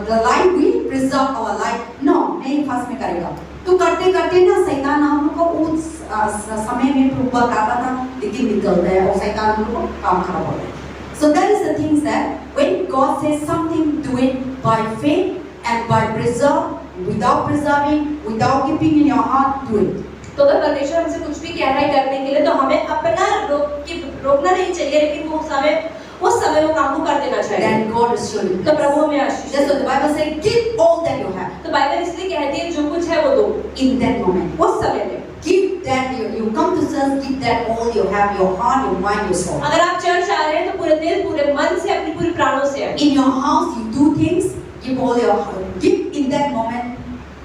the life we preserve our life no नहीं फंस में करेगा। तो करते करते ना शैतान हम लोग को उस समय में प्रभु बताता था लेकिन निकलता है और शैतान हम लोग को काम खराब होता है। So that is the things that when God says something, do it by faith and by preserve, without preserving, without keeping in your heart, do it. तो अगर परमेश्वर हमसे कुछ भी कह रहा है करने के लिए तो हमें अपना रोकना नहीं चाहिए, लेकिन वो उस समय वो काम को कर देना चाहिए। Then God is surely तो प्रभु हमें आशीष That's what the Bible says, give all that you have. तो बाइबल इसलिए कहती है जो कुछ है वो दो In that moment. उस समय में। Give that, you come to church, give that all you have, your heart, your mind, your soul. अगर आप चर्च आ रहे हैं तो पूरे दिल पूरे मन से अपनी पूरी प्राणों से आए। In your house, you do things, give all your heart. Give in that moment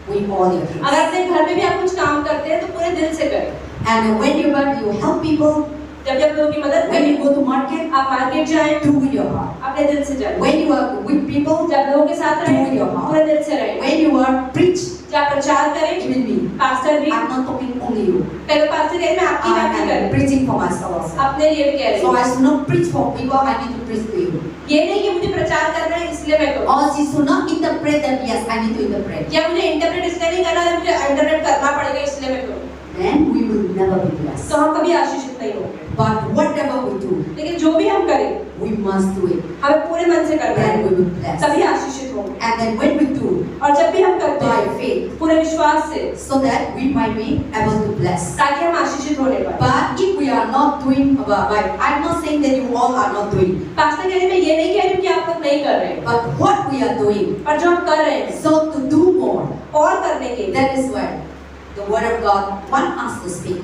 with all your things. अगर अपने घर में भी आप कुछ काम करते हैं तो पूरे दिल से करें। And whenever you help people, जब लोगों की मदद when करें, you go to market, आप मार्केट जाएं do with your heart. अपने दिल से जाएं। When you are with people, जब लोगों के साथ Do with your रहें heart. पूरे दिल से रहें। when you are preach, जब प्रचार करें, even me, पास्टर भी, I'm not talking only you. पहले पास्टर कह रहे मैं आपकी बात नहीं I कर am रही, preaching for myself also. अपने लिए भी कह रही So हूँ। I should not preach for people, I need to preach to you. ये नहीं कि मुझे प्रचार करना है इसलिए मैं करूँ, Or she should not interpret that, yes, I need to interpret. या मुझे इंटरप्रेट इसलिए नहीं करना है, मुझे इंटरप्रेट करना पड़ेगा इसलिए मैं करूँ। Then we will never be blessed. तो हम कभी आशीषित नहीं होंगे। But whatever we do, लेकिन जो भी हम करें we must do it. हमें पूरे मन से करना Then है, we will be blessed. तभी आशीषित होंगे। And then when we do, और जब भी हम करते by हैं faith, पूरे विश्वास से, so that we might be able to bless. ताकि हम आशीषित होने पाए। But if we are not doing, I'm not saying that you all are not doing, pastor कह रहे मैं ये नहीं कह रही हूँ कि आप लोग नहीं कर रहे हैं, but what we are doing, पर जो हम कर रहे हैं so to do more, और करने के लिए, that is where the word of God wants us to speak.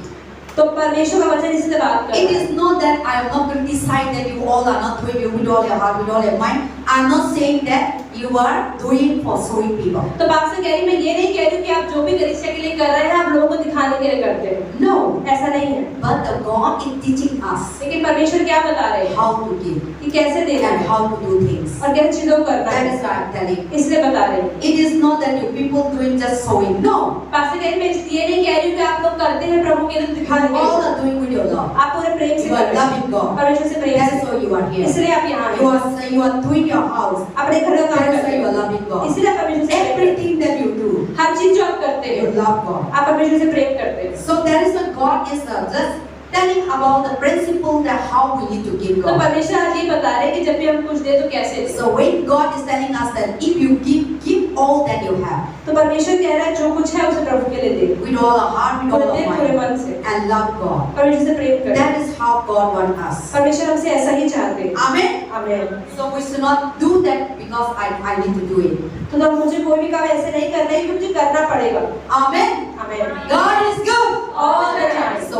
तो परमेश्वर का वचन इससे बात कर It रहा है। is not that I am not going to decide that you all are not doing it with all your heart, with all your mind. I am not saying that you are doing for showing people. तो pastor कह रही मैं ये नहीं कह रही कि आप जो भी कलीसिया के लिए कर रहे हैं आप लोगों को दिखाने के लिए करते हैं, No. ऐसा नहीं है। But the God is teaching us लेकिन परमेश्वर क्या बता रहे हैं how to give कि कैसे देना and है how to do things. और कैसे चीजों को करना That है, is why I am telling. इसलिए बता रहे हैं। It is not that you people doing just showing. No. Pastor कह रही मैं ये नहीं कह रही हूँ कि आप लोग करते हैं प्रभु के लिए दिखाने You के all लिए, are doing with your love. आप पूरे प्रेम से You are कर रहे हैं, loving God. परमेश्वर से प्रेम That is से, why you are here. इसलिए आप यहाँ You हैं, are doing your house. अपने घर का काम That is करते why you हैं, are loving God. इसलिए आप परमेश्वर से प्रेम करते हैं। Everything that you do, हर चीज जो आप करते you हैं love God. आप परमेश्वर से प्रेम करते हैं। So that is what God is just telling about the principle that how we need to give तो God. परमेश्वर आज ये बता रहे हैं कि जब भी हम कुछ दे तो कैसे दे। So when God is telling us that if you give all that you have, तो परमेश्वर कह रहा है जो कुछ है उसे प्रभु के लिए दे, with all our heart, with all पूरे our पूरे mind, मन से and love God, परमेश्वर से प्रेम करें। that is how God wants us. परमेश्वर हमसे ऐसा ही चाहते हैं। Amen. आमीन। So we should not do that because I need to do it. तो मुझे कोई भी काम ऐसे नहीं करना है कि मुझे करना पड़ेगा। Amen. आमीन। God is good All the time. So